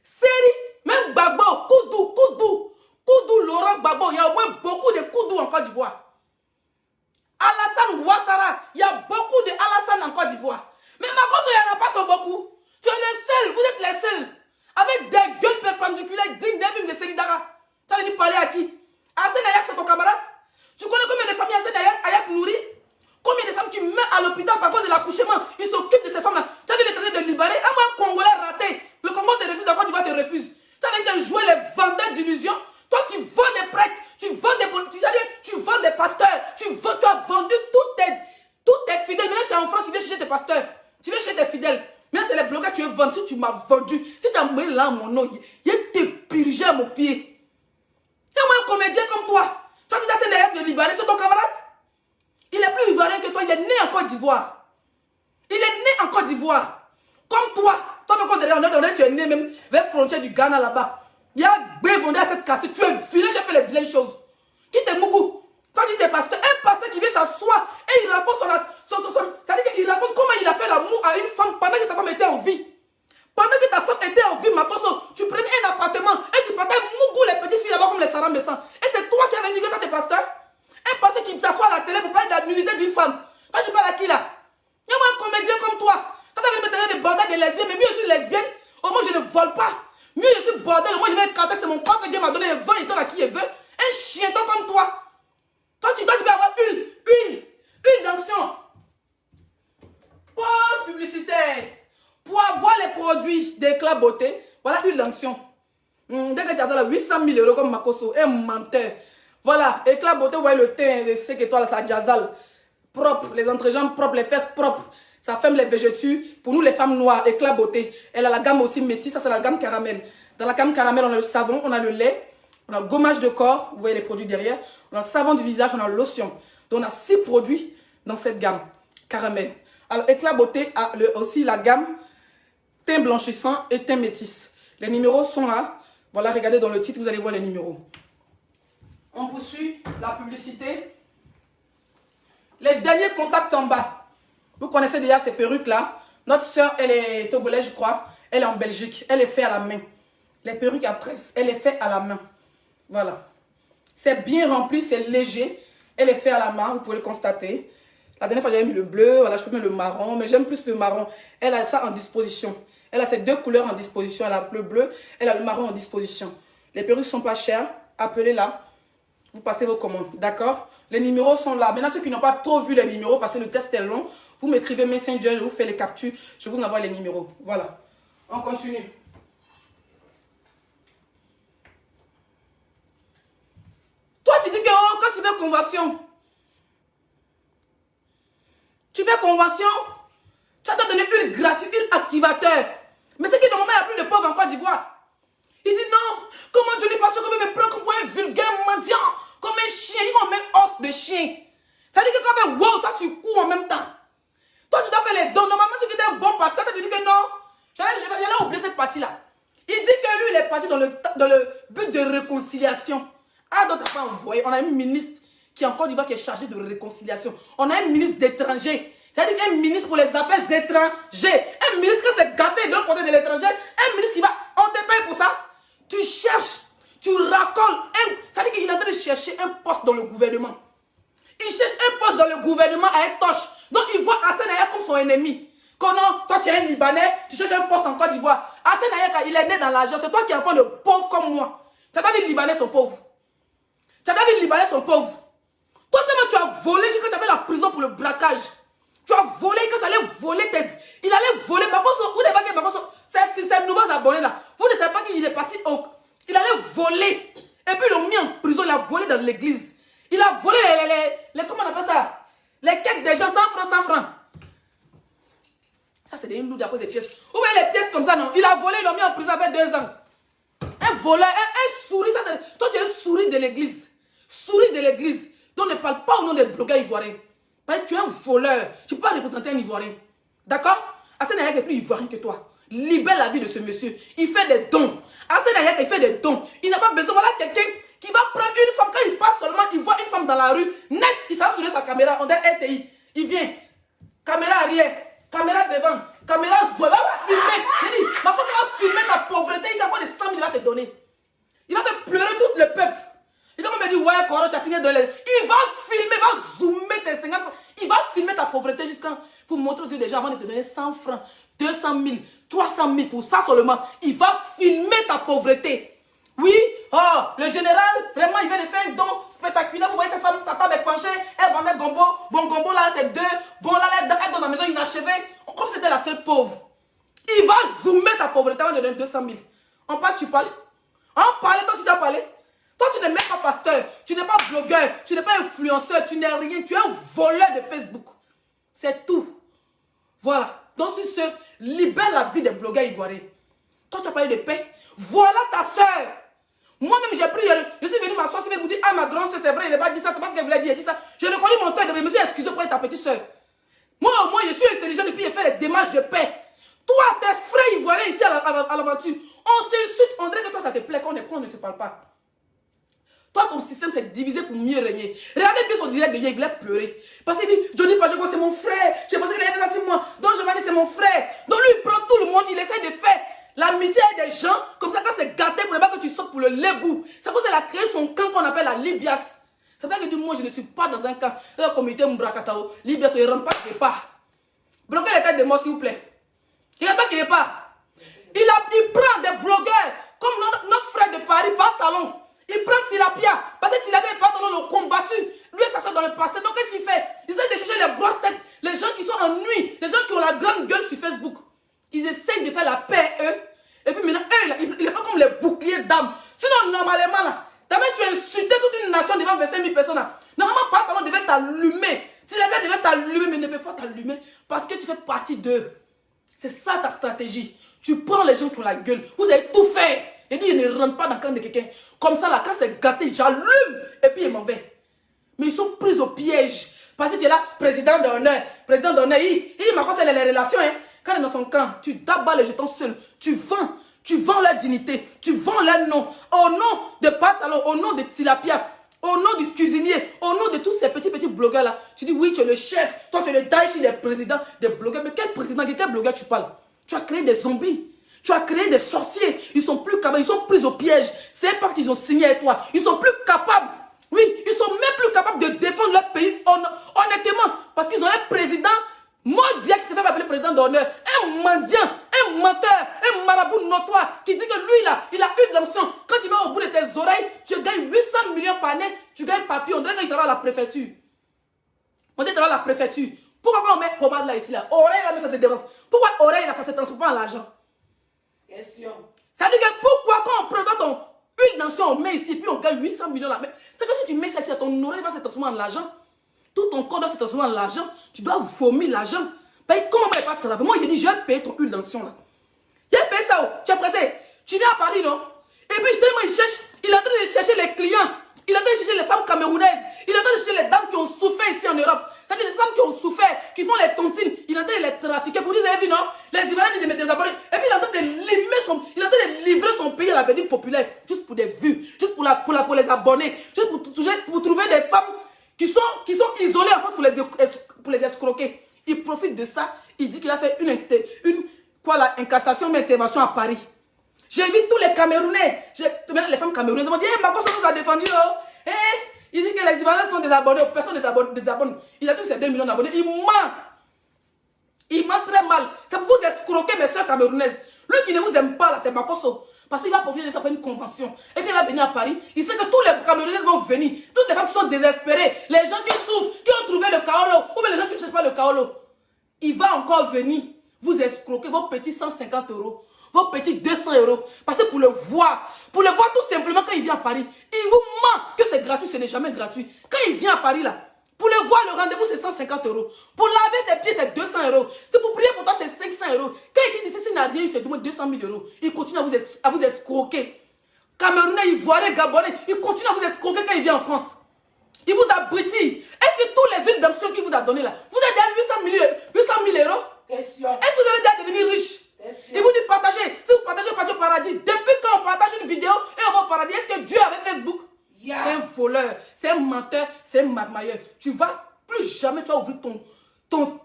Série, même Gbagbo, Koudou, Laurent Gbagbo, il y a au moins beaucoup de Koudou en Côte d'Ivoire. Alassane Ouattara, il y a beaucoup de Alassane en Côte d'Ivoire. Mais Makosso, il n'y en a pas so beaucoup. Tu es le seul, vous êtes les seuls. Avec des gueules perpendiculaires dignes d'un film de Série Dara. Tu as venu parler à qui? Assène Ayak, c'est ton camarade? Tu connais combien de familles Assène Ayak nourrit? Combien de femmes qui meurent à l'hôpital par cause de l'accouchement? Ils s'occupent de ces femmes-là. Tu as vu les traiter de Libanais? Un moi, Congolais raté. Le Congo te refuse, d'accord, tu vas te refuser. Tu as envie de jouer les vendeurs d'illusions. Toi, tu vends des prêtres, tu vends des politiciens, tu vends des pasteurs. Tu as vendu tous tes fidèles. Maintenant, c'est en France, tu viens chercher tes pasteurs. Tu viens chercher tes fidèles. Maintenant, c'est les blogueurs que tu veux vendre. Si tu m'as vendu, si tu as mis là mon nom, il te purgé à mon pied. Il y a moi un comédien comme toi. Toi, tu as ces derrière de Libanais, c'est ton camarade. Il est plus ivoirien que toi, il est né en Côte d'Ivoire. Il est né en Côte d'Ivoire. Comme toi. Toi, quand tu es né même vers la frontière du Ghana là-bas. Il y a vendu à cette casse. Tu es vilain, j'ai fait les vilaines choses. Qui t'es mougou? Toi, tu es pasteur. Un pasteur qui vient s'asseoir et il raconte ça veut dire qu'il raconte comment il a fait l'amour à une femme pendant que sa femme était en vie. Pendant que ta femme était en vie, Makosso, tu prenais un appartement et tu partais mougou les petites filles là-bas comme les Sarah Messan. Et c'est toi qui as venu dire que tu es pasteur? Un pasteur qui s'assoit à la télé pour parler de la nudité d'une femme. Toi, tu parles à qui là? Il y a moi un comédien comme toi. Toi, tu as venu me donner des bordels de lesbiennes, mais mieux je suis lesbienne. Au moins, je ne vole pas. Mieux je suis bordel, au moins je vais canter, c'est mon corps que Dieu m'a donné un vent, il donne à qui il veut. Un chien comme toi. Toi, tu peux avoir huile d'onction. Pause publicitaire. Pour avoir les produits d'éclat beauté, voilà huile d'onction. Dès que tu as ça là, 800 000 € comme Makosso, un menteur. Voilà, éclat beauté, vous voyez le teint de 5 étoiles, ça jazale. Propre, les entrejambes propres, les fesses propres. Ça ferme les végétus. Pour nous, les femmes noires, éclat beauté. Elle a la gamme aussi métisse, ça c'est la gamme caramel. Dans la gamme caramel, on a le savon, on a le lait. On a gommage de corps, vous voyez les produits derrière. On a savon du visage, on a lotion. Donc on a 6 produits dans cette gamme. Caramel. Alors Éclat Beauté a aussi la gamme teint blanchissant et teint métis. Les numéros sont là. Voilà, regardez dans le titre, vous allez voir les numéros. On poursuit la publicité. Les derniers contacts en bas. Vous connaissez déjà ces perruques-là. Notre soeur, elle est togolaise, je crois. Elle est en Belgique. Elle est faite à la main. Les perruques à presse, elle est faite à la main. Voilà. C'est bien rempli, c'est léger. Elle est faite à la main, vous pouvez le constater. La dernière fois, j'avais mis le bleu. Voilà, je peux mettre le marron. Mais j'aime plus le marron. Elle a ça en disposition. Elle a ces 2 couleurs en disposition. Elle a le bleu, elle a le marron en disposition. Les perruques ne sont pas chères. Appelez-la. Vous passez vos commandes. D'accord? Les numéros sont là. Maintenant, ceux qui n'ont pas trop vu les numéros, parce que le test est long, vous m'écrivez Messenger, je vous fais les captures. Je vous envoie les numéros. Voilà. On continue. Toi, tu dis que oh, quand tu fais convention, tu vas te donner une gratuite, une activateur. Mais c'est que dans le moment, il n'y a plus de pauvres en Côte d'Ivoire. Il dit non, comment Johnny Pacho me prend comme un vulgaire mendiant, comme un chien, il m'a mis os de chien. Ça veut dire que quand on fait wow, toi tu cours en même temps. Toi tu dois faire les dons. Normalement, si tu es un bon pasteur, tu te dis que non, j'allais oublier cette partie-là. Il dit que lui, il est parti dans le but de réconciliation. Ah, donc t'as pas envoyé. On a un ministre qui est en Côte d'Ivoire qui est chargé de réconciliation. On a un ministre d'étrangers. C'est-à-dire qu'un ministre pour les affaires étrangères. Un ministre qui s'est gâté de l'autre côté de l'étranger. Un ministre qui va, on te paye pour ça. Tu cherches, tu racoles. C'est-à-dire qu'il est en train de chercher un poste dans le gouvernement. Il cherche un poste dans le gouvernement à Etoche. Donc il voit Hassan Aya comme son ennemi. Quand non, toi tu es un Libanais, tu cherches un poste en Côte d'Ivoire. Hassan Aya, il est né dans l'argent. C'est toi qui es enfant de pauvres comme moi. Tu as vu les Libanais sont pauvres. Tu as vu les Libanais sont pauvres. Toi, tellement tu as volé quand tu avais la prison pour le braquage. Tu as volé quand tu allais voler tes... Il allait voler. Vous ne savez pas ces nouveaux abonnés là. Vous ne savez pas qu'il est parti au... Il allait voler. Et puis ils l'ont mis en prison. Il a volé dans l'église. Il a volé les comment on appelle ça? Les quêtes des gens, 100 francs, 100 francs. Ça c'est des loups à cause des pièces. Vous voyez les pièces comme ça, non? Il a volé, ils l'ont mis en prison avec 2 ans. Un voleur, un souris. Ça, toi tu es un souris de l'église. Souris de l'église. Donc ne parle pas au nom des blogueurs ivoiriens. Parce que tu es un voleur. Tu ne peux pas représenter un ivoirien. D'accord? Hassan Aya est plus ivoirien que toi. Libère la vie de ce monsieur. Il fait des dons. Hassan Aya, il fait des dons. Il n'a pas besoin. Voilà quelqu'un qui va prendre une femme. Quand il passe seulement, il voit une femme dans la rue. Net, il s'en sur sa caméra. On dit RTI. Il vient. Caméra arrière. Caméra devant. Caméra zoé. Il va filmer. Il dit, ma fois, ça va filmer ta pauvreté. Il va avoir des 100 000, il va te donner. Il va faire pleurer tout le peuple. Il va me dire, ouais, Coro, tu as fini de les... Il va filmer, il va zoomer tes 50 francs. Il va filmer ta pauvreté jusqu'à pour montrer aux yeux des gens avant de te donner 100 francs, 200 000, 300 000 pour ça seulement. Il va filmer ta pauvreté. Oui, oh, le général, vraiment, il vient de faire un don spectaculaire. Vous voyez cette femme, sa table est penchée, elle vendait gombo. Bon, gombo là, c'est 2. Bon, là, elle donne dans la maison inachevée. Comme c'était la seule pauvre. Il va zoomer ta pauvreté avant de donner 200 000. On parle, tu parles. On parle, toi, tu dois parler. Toi, tu n'es même pas pasteur, tu n'es pas blogueur, tu n'es pas influenceur, tu n'es rien, tu es un voleur de Facebook. C'est tout. Voilà. Donc, si ce libère la vie des blogueurs ivoiriens. Toi, tu as parlé de paix. Voilà ta soeur. Moi-même, j'ai pris, je suis venu m'asseoir, si vous dites, ah, ma grande soeur, c'est vrai, il n'a pas dit ça, c'est pas ce qu'elle voulait dire, elle dit ça. Je reconnais mon temps, je me suis excusé pour être ta petite soeur. Moi, au moins, je suis intelligent et puis j'ai fait les démarches de paix. Toi, tes frères ivoiriens ici à l'aventure, on s'insulte, on dirait que toi, ça te plaît quand on ne se parle pas. Toi, ton système s'est divisé pour mieux régner. Regardez bien son direct de hier, il voulait pleurer. Parce qu'il dit, Johnny Pacheco, c'est mon frère. J'ai pensé qu'il avait fait ça sur moi. Donc, je vais dire, c'est mon frère. Donc, lui, il prend tout le monde, il essaie de faire l'amitié avec des gens. Comme ça, quand c'est gâté, pour ne pas que tu sautes pour le lébou. C'est pour ça qu'il a créé son camp qu'on appelle la Libias. C'est pour ça que dit, moi, je ne suis pas dans un camp. Dans la communauté Mbrakatao, Libias, il ne rentre pas quelque part. Bloquez les têtes de moi, s'il vous plaît. Il ne rentre pas quelque part. Il prend des blogueurs, comme notre frère de Paris, Pantalon. Il prend Tilapia, parce que Tilapia et Pantalon l'ont combattu. Lui, ça sort dans le passé. Donc, qu'est-ce qu'il fait? Il essaie de chercher les grosses têtes, les gens qui sont en nuit, les gens qui ont la grande gueule sur Facebook. Ils essayent de faire la paix, eux. Et puis maintenant, eux, il n'est pas comme les boucliers d'âme. Sinon, normalement, là, tu as insulté toute une nation devant 25 000 personnes. Là. Normalement, Pantalon devait t'allumer. Tilapia devait t'allumer, mais ne peut pas t'allumer parce que tu fais partie d'eux. C'est ça ta stratégie. Tu prends les gens qui ont la gueule. Vous avez tout fait. Il dit, il ne rentre pas dans le camp de quelqu'un. Comme ça, là, quand c'est gâté, j'allume et puis il m'en va. Mais ils sont pris au piège. Parce que tu es là, président d'honneur. Président d'honneur, il m'a fait les relations. Hein. Quand il est dans son camp, tu dabats les jetons seul. Tu vends leur dignité. Tu vends leur nom. Au nom de Patalon, au nom de Tilapia, au nom du cuisinier, au nom de tous ces petits blogueurs là. Tu dis, oui, tu es le chef. Toi, tu es le Daichi des présidents, des blogueurs. Mais quel président, quel blogueur tu parles? Tu as créé des zombies. Tu as créé des sorciers. Ils sont plus capables. Ils sont pris au piège. C'est parce qu'ils ont signé avec toi. Ils sont plus capables. Oui, ils sont même plus capables de défendre leur pays honnêtement. Parce qu'ils ont un président mondial qui s'est fait appeler président d'honneur. Un mendiant, un menteur, un marabout notoire qui dit que lui là, il a eu de l'onction. Quand tu mets au bout de tes oreilles, tu gagnes 800 millions par année. Tu gagnes papier. On dirait qu'il travaille à la préfecture. On dit qu'il travaille à la préfecture. Pourquoi on met pommade là ici là? Oreille là, mais ça se dérange. Pourquoi oreille là, ça se transforme pas en l'argent? Question. Ça veut dire que pourquoi quand on prend ton huile d'onction, on met ici, puis on gagne 800 millions là. C'est que si tu mets ça ici, ton oreille va se transformer en l'argent. Tout ton corps doit se transformer en l'argent. Tu dois vomir l'argent. Ben, comment moi, il pas travailler? Moi, il dit, je vais payer ton huile d'onction là. Il a payé ça, oh. Tu es pressé. Tu viens à Paris, non? Et puis, tellement il cherche, il est en train de chercher les clients. Il est en train de chercher les femmes camerounaises. Il est en train de chercher les dames qui ont souffert ici en Europe. C'est-à-dire les femmes qui ont souffert, qui font les tontines. Il est en train de les trafiquer. Pour dire, vous avez vu, non? Les Ivoiriens disent de mettre des abonnés. Et puis il est en train de livrer son pays à la vedette populaire. Juste pour des vues. Juste pour les abonnés. Juste pour trouver des femmes qui sont isolées en France pour les escroquer. Il profite de ça. Il dit qu'il a fait une incassation, une intervention à Paris. J'ai vu tous les Camerounais. Les femmes camerounaises m'ont dit, Makosso nous a défendu. Oh. Il dit que les Ivoiriens sont des abonnés. Personne des abonnés. Il a tous ses 2 millions d'abonnés. Il ment. Il ment très mal. C'est pour vous escroquer mes soeurs camerounaises. Lui qui ne vous aime pas là, c'est Makosso. Parce qu'il va profiter de ça pour une convention. Et qu'il va venir à Paris, il sait que tous les Camerounais vont venir. Toutes les femmes qui sont désespérées, les gens qui souffrent, qui ont trouvé le kaolo, ou bien les gens qui ne cherchent pas le kaolo. Il va encore venir vous escroquer vos petits 150 €. Vos petits 200 €. Parce que pour le voir tout simplement quand il vient à Paris, il vous ment que c'est gratuit, ce n'est jamais gratuit. Quand il vient à Paris là, pour le voir, le rendez-vous c'est 150 €. Pour laver tes pieds c'est 200 €. C'est pour prier pour toi c'est 500 €. Quand il dit s'il n'a rien, il se demande 200 000 €. Il continue à vous escroquer. Camerounais, Ivoiriens, Gabonais, il continue à vous escroquer quand il vient en France. Il vous abrutit. Est-ce que tous les huiles d'onction qu'il vous a donné là, vous avez déjà 800 000 €? Question. Est-ce que vous avez déjà devenu riche? Il vous dit partagez. Si vous partagez, partagez au paradis. Depuis quand on partage une vidéo et on va au paradis, est-ce que Dieu avait Facebook? Yeah. C'est un voleur, c'est un menteur, c'est un marmailleur. Tu vas plus jamais ouvrir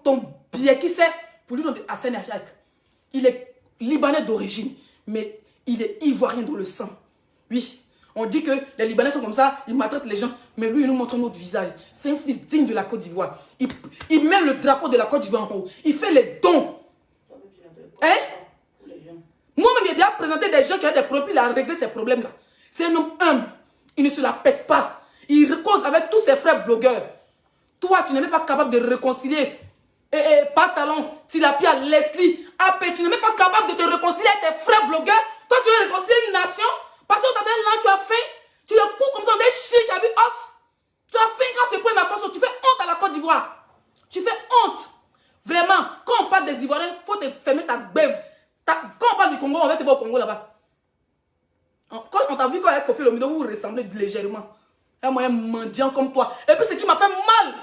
ton billet qui sait pour lui donner à Sénégal. Il est libanais d'origine, mais il est ivoirien dans le sang. Oui, on dit que les Libanais sont comme ça, ils maltraitent les gens, mais lui il nous montre un autre visage. C'est un fils digne de la Côte d'Ivoire. Il met le drapeau de la Côte d'Ivoire en haut. Il fait les dons. Hein? Moi-même, j'ai déjà présenté des gens qui ont des problèmes, il a réglé ces problèmes-là. C'est un homme humble. Il ne se la pète pas. Il cause avec tous ses frères blogueurs. Toi, tu n'es même pas capable de réconcilier Patalon, Tilapia, Leslie, AP. Tu n'es même pas capable de te réconcilier avec tes frères blogueurs. Toi, tu veux réconcilier une nation parce que là, tu as faim. Tu es court comme ça, des chiens, tu as vu os. Tu as faim grâce au point Makosso. Tu fais honte à la Côte d'Ivoire. Tu fais honte. Vraiment, quand on parle des Ivoiriens, il faut te fermer ta bève. Quand on parle du Congo, on va te voir au Congo là-bas. Quand on t'a vu quand il y a Kofi Olomide, vous ressemblez légèrement. Un moyen mendiant comme toi. Et puis ce qui m'a fait mal,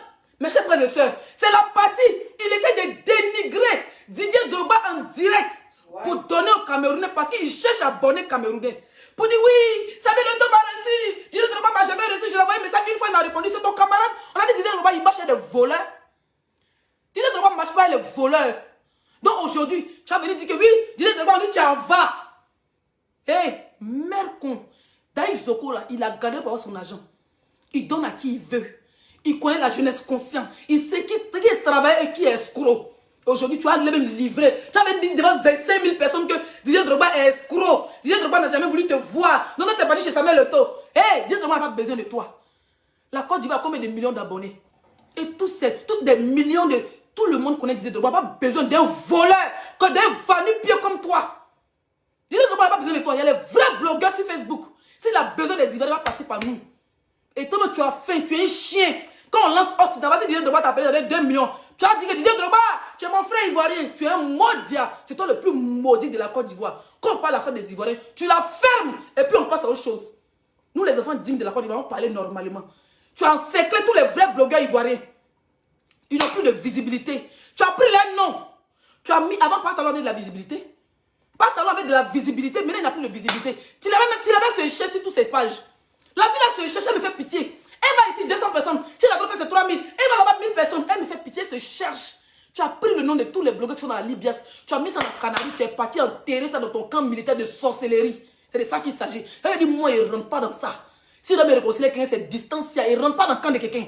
mes chers frères et sœurs, c'est la partie. Il essaie de dénigrer Didier Drogba en direct pour donner aux Camerounais parce qu'il cherche à abonner Camerounais. Pour dire oui, ça fait longtemps m'a reçu. Didier Drogba m'a jamais reçu. Je l'ai envoyé un message une fois, il m'a répondu, c'est ton camarade. On a dit Didier Drogba, il marche des voleurs. Didier Drogba ne marche pas les voleurs. Donc aujourd'hui, tu as venu dire que oui, Didier Drogba, on dit tu en vas. Hé, merde con. Daïk Zoko là, il a gagné pour avoir son argent. Il donne à qui il veut. Il connaît la jeunesse consciente. Il sait qui travaille et qui est escroc. Aujourd'hui, tu as même livré. Tu avais dit devant 25 000 personnes que Didier Drogba est escroc. Didier Drogba n'a jamais voulu te voir. Donc, tu n'es pas dit chez Samuel Eto'o. Hé, Didier Drogba n'a pas besoin de toi. La Côte d'Ivoire a combien de millions d'abonnés? Et tous des millions de... Tout le monde connaît Didier Drogba. Il n'a pas besoin d'un voleur, que d'un vannu-pied comme toi. Didier Drogba n'a pas besoin de toi. Il y a les vrais blogueurs sur Facebook. S'il a besoin des Ivoiriens, il va passer par nous. Et toi, tu as faim, tu es un chien. Quand on lance Occident, si Didier Drogba t'a appelé avec 2 millions, tu as dit que Didier Drogba, tu tu es mon frère ivoirien, tu es un maudit. C'est toi le plus maudit de la Côte d'Ivoire. Quand on parle à la fin des Ivoiriens, tu la fermes et puis on passe à autre chose. Nous, les enfants dignes de la Côte d'Ivoire, on parlait normalement. Tu as encerclé tous les vrais blogueurs ivoiriens. Ils n'ont plus de visibilité. Tu as pris les noms. Tu as mis, avant, Patalon avait de la visibilité. Patalon avait de la visibilité, maintenant il n'a plus de visibilité. Tu l'avais se chercher sur toutes ces pages. La fille là se cherche, elle me fait pitié. Elle va ici 200 personnes. Si la drogue fait c'est 3000, elle va là-bas 1000 personnes. Elle me fait pitié, se cherche. Tu as pris le nom de tous les blogueurs qui sont dans la Libias. Tu as mis ça dans le Canaries. Tu es parti enterrer ça dans ton camp militaire de sorcellerie. C'est de ça qu'il s'agit. Elle dit, moi, il ne rentre pas dans ça. Si je dois me réconcilier avec quelqu'un, c'est distance. Il ne rentre pas dans le camp de quelqu'un.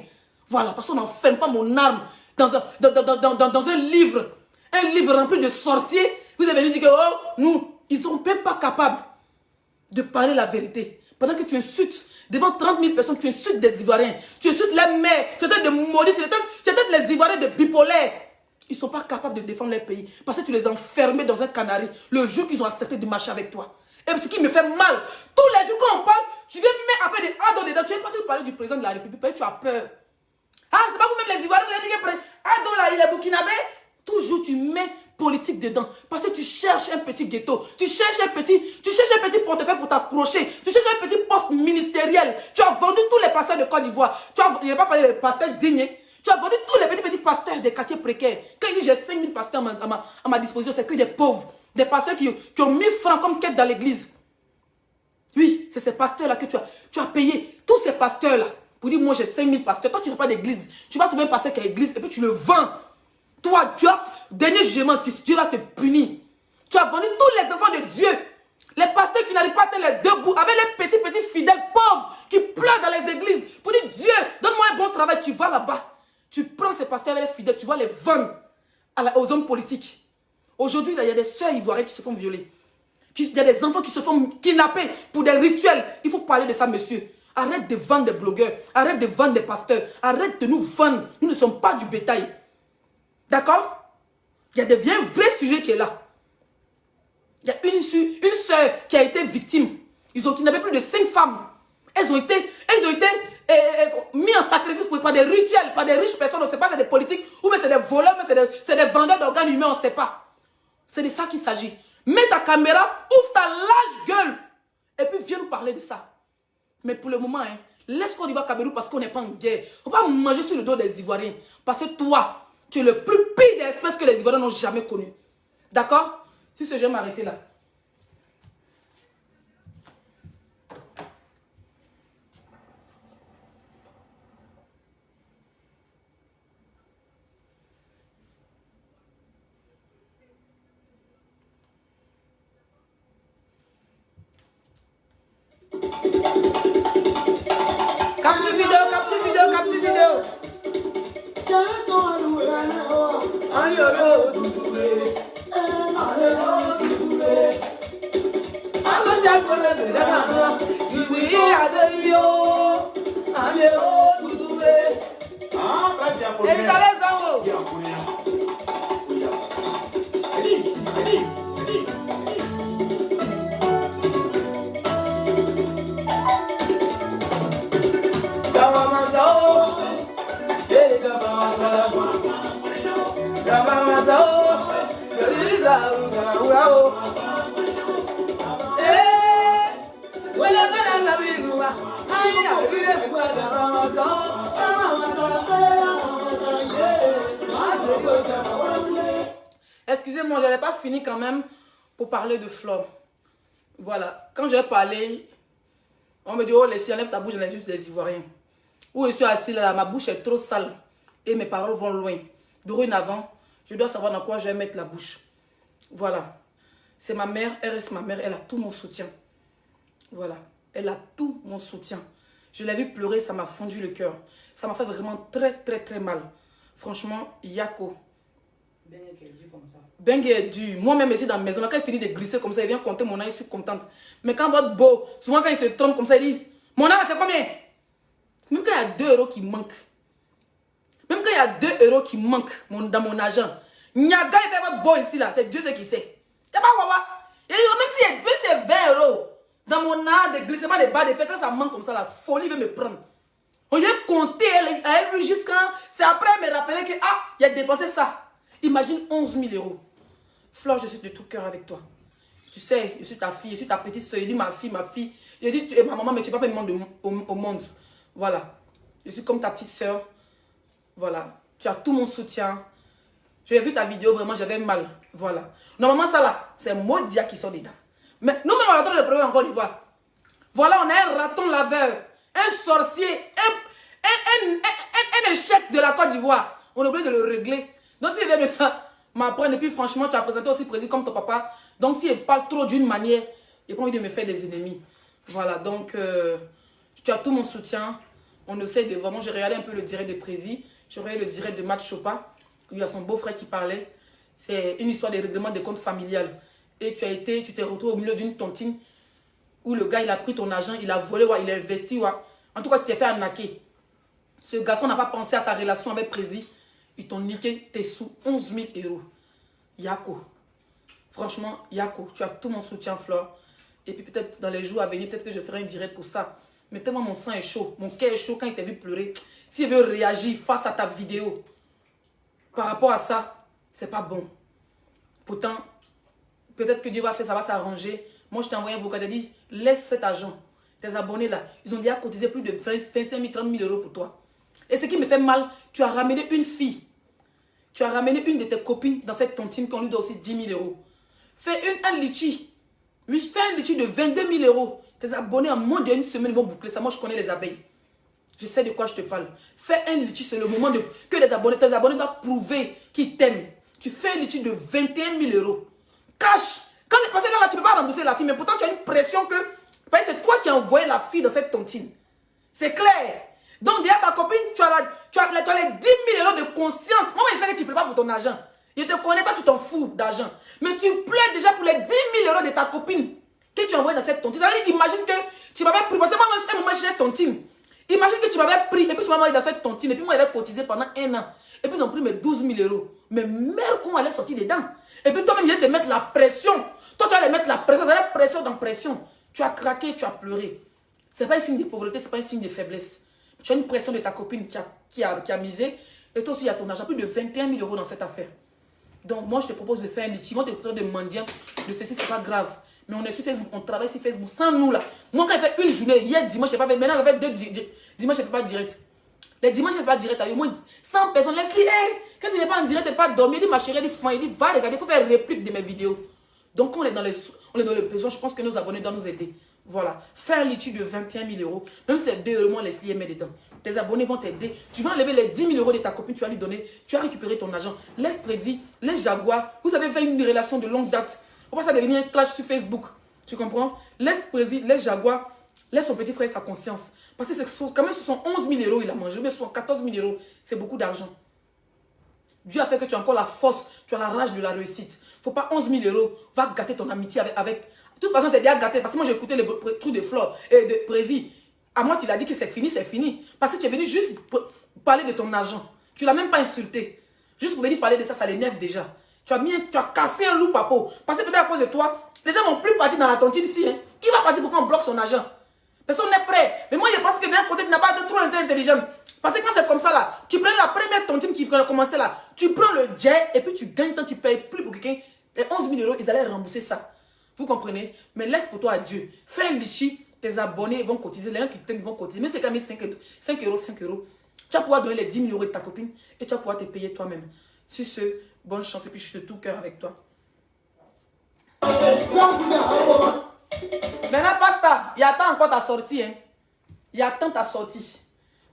Voilà, parce qu'on n'enferme pas mon arme dans un livre. Un livre rempli de sorciers. Vous avez dit que, oh, nous, ils ne sont même pas capables de parler la vérité. Pendant que tu insultes devant 30 000 personnes, tu insultes des Ivoiriens. Tu insultes les mères. Tu es de maudits. Tu es les Ivoiriens de bipolaires. Ils ne sont pas capables de défendre leur pays. Parce que tu les as enfermés dans un canari le jour qu'ils ont accepté de marcher avec toi. Et ce qui me fait mal, tous les jours quand on parle, tu viens me mettre à faire des ados dedans. Tu ne viens pas te parler du président de la République parce que tu as peur. Ah, c'est pas vous-même les Ivoiriens, vous avez dit que Ado là, il est burkinabé. Toujours tu mets politique dedans. Parce que tu cherches un petit ghetto. Tu cherches un petit portefeuille pour t'accrocher. Tu cherches un petit poste ministériel. Tu as vendu tous les pasteurs de Côte d'Ivoire. Il n'a pas parlé des pasteurs dignes. Tu as vendu tous les petits pasteurs des quartiers précaires. Quand il dit j'ai 5000 pasteurs à ma disposition, c'est que des pauvres. Des pasteurs qui ont 1000 francs comme quête dans l'église. Oui, c'est ces pasteurs-là que tu as payé. Tous ces pasteurs-là. Pour dire, moi j'ai 5000 pasteurs. Toi, tu n'as pas d'église. Tu vas trouver un pasteur qui a église et puis tu le vends. Toi, tu as dernier jugement, Dieu va te punir. Tu as vendu tous les enfants de Dieu. Les pasteurs qui n'arrivent pas à tenir les deux bouts, avec les petits fidèles pauvres qui pleurent dans les églises. Pour dire, Dieu, donne-moi un bon travail. Tu vas là-bas. Tu prends ces pasteurs avec les fidèles, tu vas les vendre aux hommes politiques. Aujourd'hui, il y a des sœurs ivoiriennes qui se font violer. Il y a des enfants qui se font kidnapper pour des rituels. Il faut parler de ça, monsieur. Arrête de vendre des blogueurs. Arrête de vendre des pasteurs. Arrête de nous vendre. Nous ne sommes pas du bétail. D'accord? Il y a un vrai sujet qui est là. Il y a une sœur qui a été victime. Ils ont kidnappé plus de 5 femmes. Elles ont été mis en sacrifice par des rituels, par des riches personnes. On ne sait pas, c'est des politiques, ou bien c'est des voleurs, mais c'est des vendeurs d'organes humains, on ne sait pas. C'est de ça qu'il s'agit. Mets ta caméra, ouvre ta large gueule, et puis viens nous parler de ça. Mais pour le moment, hein, laisse Côte d'Ivoire Cameroun parce qu'on n'est pas en guerre. On ne peut pas manger sur le dos des Ivoiriens. Parce que toi, tu es le plus pire des espèces que les Ivoiriens n'ont jamais connu. D'accord? Si ce jeu m'arrêter là. Capture vidéo. Elisabeth Zango. Excusez-moi, je n'avais pas fini quand même pour parler de Flore. Voilà, quand j'ai parlé, on me dit, oh, laisse, enlève ta bouche, j'en ai juste des Ivoiriens. Où je suis assis là, ma bouche est trop sale et mes paroles vont loin. Dorénavant, je dois savoir dans quoi je vais mettre la bouche. Voilà. C'est ma mère, elle reste ma mère, elle a tout mon soutien. Voilà. Elle a tout mon soutien. Je l'ai vu pleurer, ça m'a fondu le cœur. Ça m'a fait vraiment très, très, très mal. Franchement, Yako. Bengue est dur comme ça. Bengue est dur. Moi-même, ici dans la maison, quand il finit de glisser comme ça, il vient compter mon âme, je suis contente. Mais quand votre beau, souvent quand il se trompe comme ça, il dit, mon âme, c'est combien? Même quand il y a 2 € qui manquent. Même quand il y a 2 € qui manquent dans mon argent. Nyaga, il fait votre beau ici, là. C'est Dieu ce qui sait. Il n'y a pas wawa. Même si c'est 20 € dans mon art de glissement de bas de fait, quand ça manque comme ça, la folie veut me prendre. On y a compté elle jusqu'à. C'est après me rappeler que, ah, il a dépensé ça. Imagine 11 000 euros. Flore, je suis de tout cœur avec toi. Tu sais, je suis ta fille, je suis ta petite soeur. Je dis ma fille. Je dis, tu es ma maman, mais tu n'es pas le monde au monde. Voilà. Je suis comme ta petite soeur. Voilà. Tu as tout mon soutien. J'ai vu ta vidéo, vraiment, j'avais mal. Voilà. Normalement, ça là, c'est Modia qui sort dedans. Mais nous-mêmes, on attend le problème encore une fois. Voilà, on a un raton laveur, un sorcier, un échec de la Côte d'Ivoire. On est obligé de le régler. Donc, s'il vient maintenant m'apprendre, et puis franchement, tu as présenté aussi président comme ton papa. Donc, s'il parle trop d'une manière, il n'a pas envie de me faire des ennemis. Voilà, donc, tu as tout mon soutien. On essaie de vraiment, j'ai regardé un peu le direct de Prési. J'ai regardé le direct de Matt Chopa. Il y a son beau-frère qui parlait. C'est une histoire de règlement de compte familial. Et tu t'es retrouvé au milieu d'une tontine où le gars, il a pris ton argent, il a volé, il a investi. En tout cas, tu t'es fait arnaquer. Ce garçon n'a pas pensé à ta relation avec Prési. Ils t'ont niqué tes sous, 11 000 euros. Yako. Franchement, Yako, tu as tout mon soutien, Flore. Et puis peut-être dans les jours à venir, peut-être que je ferai un direct pour ça. Mais tellement mon sang est chaud, mon cœur est chaud quand il t'a vu pleurer. S'il veut réagir face à ta vidéo, par rapport à ça, c'est pas bon. Pourtant, peut-être que Dieu va faire, ça va s'arranger. Moi, je t'ai envoyé un vocal, je t'ai dit, laisse cet argent. Tes abonnés là, ils ont déjà cotisé plus de 25 000, 30 000 euros pour toi. Et ce qui me fait mal, tu as ramené une fille. Tu as ramené une de tes copines dans cette tontine qu'on lui doit aussi 10 000 euros. Fais un litchi. Oui, fais un litchi de 22 000 euros. Tes abonnés en moins d'une semaine vont boucler ça. Moi, je connais les abeilles. Je sais de quoi je te parle. Fais un litchi, c'est le moment que tes abonnés doivent prouver qu'ils t'aiment. Tu fais un litchi de 21 000 euros. Cash. Parce que là, tu ne peux pas rembourser la fille, mais pourtant, tu as une pression que c'est toi qui as envoyé la fille dans cette tontine. C'est clair. Donc, derrière ta copine, tu as les 10 000 euros de conscience. Moi, je sais que tu ne plais pas pour ton argent. Je te connais, toi, tu t'en fous d'argent. Mais tu plais déjà pour les 10 000 euros de ta copine que tu as envoyé dans cette tontine. Ça veut dire, imagine que tu m'avais pris. Parce que moi, à un moment, je tontine. Imagine que tu m'avais pris et puis tu m'as envoyé dans cette tontine. Et puis moi, j'avais cotisé pendant 1 an. Et puis ils ont pris mes 12 000 euros. Mais merde, comment elle est sortie dedans. Et puis toi-même, viens te mettre la pression. Toi, tu vas aller mettre la pression. Ça va être pression dans pression. Tu as craqué, tu as pleuré. Ce n'est pas un signe de pauvreté, ce n'est pas un signe de faiblesse. Tu as une pression de ta copine qui a misé. Et toi aussi, il y a ton argent. Plus de 21 000 euros dans cette affaire. Donc, moi, je te propose de faire un litige. Moi, tu es de mendiant. De ceci, ce n'est pas grave. Mais on est sur Facebook, on travaille sur Facebook sans nous là. Moi, quand j'ai fait une journée, hier, dimanche, je n'ai pas fait. Maintenant, j'ai fait 2 dimanche, je ne fais pas direct. Les dimanches, je ne fais pas direct. Il y a au moins 100 personnes. Leslie, hey, quand tu n'es pas en direct, tu n'es pas dormi. Il dit, ma chérie, il dit, va regarder, il faut faire réplique de mes vidéos. Donc, quand on est dans le besoin, je pense que nos abonnés doivent nous aider. Voilà. Fais un litige de 21 000 euros. Même si c'est 2 euros, moi, Leslie, met dedans. Tes abonnés vont t'aider. Tu vas enlever les 10 000 euros de ta copine, tu vas lui donner. Tu vas récupérer ton argent. Laisse Prédi, laisse Jaguar. Vous avez fait une relation de longue date. Faut pas ça devenir un clash sur Facebook. Tu comprends? Laisse Prési, laisse Jaguar, laisse son petit frère sa conscience. Parce que quand même, ce sont 11 000 euros il a mangé, mais ce sont 14 000 euros. C'est beaucoup d'argent. Dieu a fait que tu as encore la force, tu as la rage de la réussite. Il ne faut pas 11 000 euros, va gâter ton amitié avec. De toute façon, c'est déjà gâté. Parce que moi, j'ai écouté les trucs de Flore et de Prési. À moi, tu l'as dit que c'est fini, c'est fini. Parce que tu es venu juste parler de ton argent. Tu ne l'as même pas insulté. Juste pour venir parler de ça, ça l'énerve déjà. Tu as cassé un loup à peau. Parce que peut-être à cause de toi, les gens ne vont plus partir dans la tontine ici. Hein. Qui va partir pour qu'on bloque son argent? Personne n'est prêt. Mais moi, je pense que d'un côté, tu n'as pas été trop intelligent. Parce que quand c'est comme ça, là, tu prends la première tontine qui va commencer là, tu prends le jet et puis tu gagnes tant, tu payes plus pour quelqu'un. Les 11 000 euros, ils allaient rembourser ça. Vous comprenez? Mais laisse pour toi à Dieu. Fais un litchi, tes abonnés vont cotiser, les gens qui t'aiment vont cotiser. Mais c'est quand même 5 euros. Tu vas pouvoir donner les 10 000 euros de ta copine et tu vas pouvoir te payer toi-même. Sur ce, bonne chance et puis je suis de tout cœur avec toi. Maintenant, Pasta, il attend encore ta sortie. Hein. Il attend ta sortie.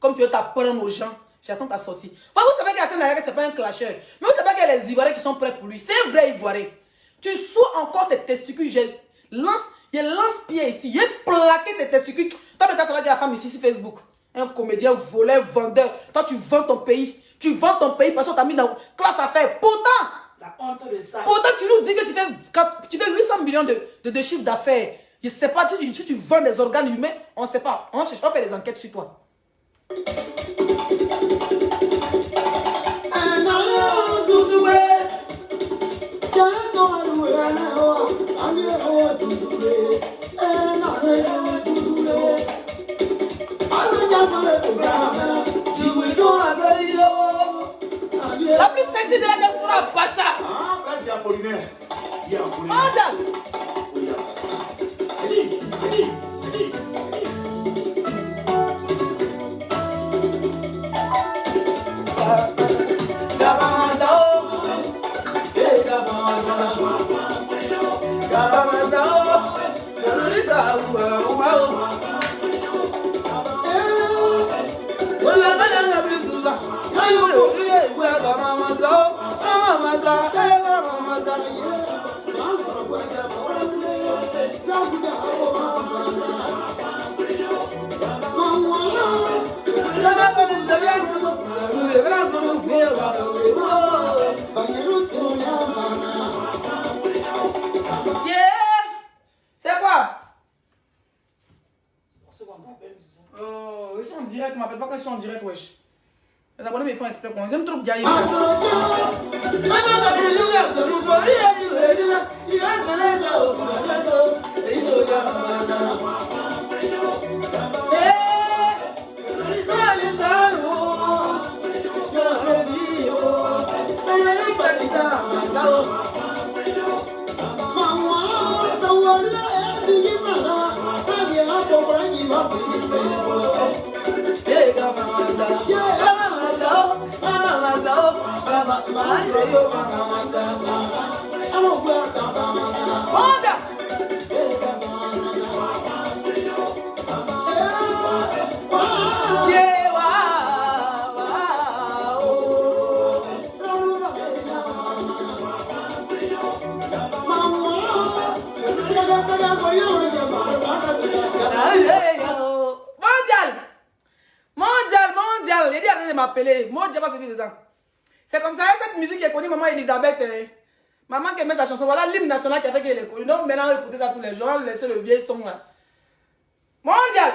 Comme tu veux t'apprendre aux gens, j'attends ta sortie. Enfin, vous savez que ce n'est pas un clasheur. Mais vous savez qu'il y a les Ivoiriens qui sont prêts pour lui. C'est un vrai Ivoirien. Tu souds encore tes testicules. Il lance-pied ici. Il a plaqué tes testicules. Toi, maintenant, ça va dire la femme ici sur Facebook. Un comédien, voleur, vendeur. Toi, tu vends ton pays. Tu vends ton pays parce qu'on t'a mis dans classe affaires. Pourtant, la honte de ça. Pourtant, tu nous dis que tu fais 800 millions de chiffre d'affaires. Je ne sais pas si tu vends des organes humains. On ne sait pas. On fait des enquêtes sur toi. La La plus sexy de la diaspora, bata. Ah, frère, il y a Apollinaire. Il y a Apollinaire. Mondial. C'est quoi? Oh, ils sont en direct, m'appelle pas quand ils sont en direct, wesh. Les abonnés me font exprès, ils aiment trop bien. Mondial, il dit à de m'appeler. Mondial va se dire dedans. C'est comme ça, cette musique qui est connue, maman Elisabeth. Maman qui aimait sa chanson, voilà l'hymne national qui a fait qu'elle est connue. Donc maintenant, écoutez ça tous les jours, laissez le vieil son là. Mondial.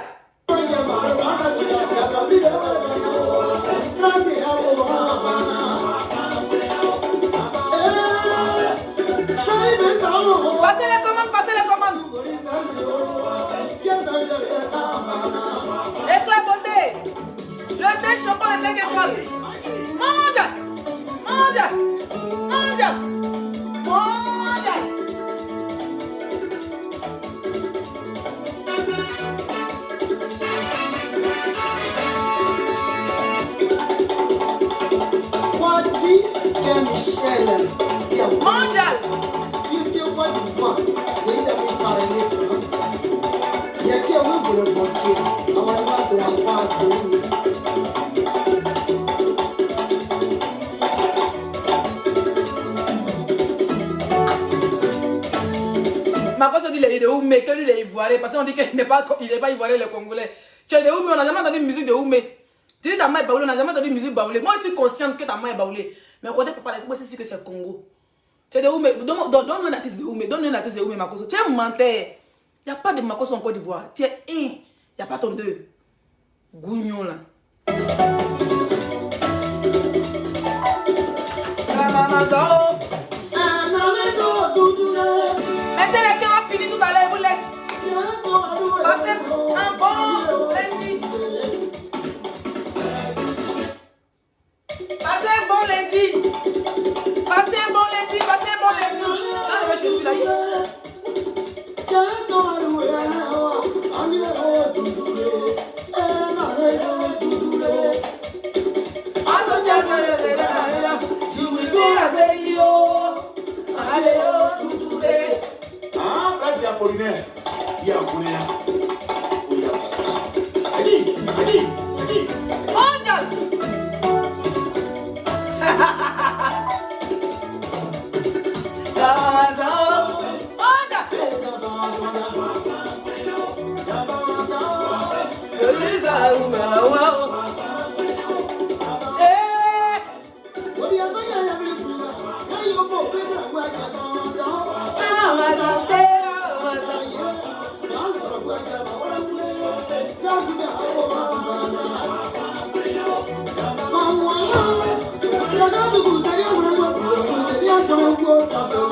Passez les commandes, passez les commandes. Éclaboté. Le thé chocolat les 5 étoiles. Mondial. Mondial. Mondial. Mondial. Michel. Mondial. Il s'est au Côte d'Ivoire. Il a parlé français. Il y a qui a voulu pour le monter. On va voir de la part de lui. Ma cause dit il est de Oumé, que lui il est ivoirien, parce qu'on dit qu'il n'est pas ivoirien le Congolais. Tu es de Oumé, on n'a jamais entendu musique de Oumé. Tu dis ta main est baoulée, on n'a jamais entendu musique baoulée. Moi je suis consciente que ta main est baoulée. Mais quand tu parles, moi c'est sûr que c'est Congo. Tu es de Oumé, donne-nous un artiste de Oumé, donne-nous un artiste de Oumé, ma cause. Tu es un menteur. Il n'y a pas de Makos en Côte d'Ivoire. Tu es un. Il n'y a pas ton deux. Gougnon là. Mettez les cœurs, on a fini tout à l'heure, vous laisse. Passez un bon lundi. Passez un bon lundi. Passez un bon lundi, passez un bon lundi. Ah, je suis là. Ah, frère, il y a Apollinaire. Il y a Apollinaire. Mondial. Maman,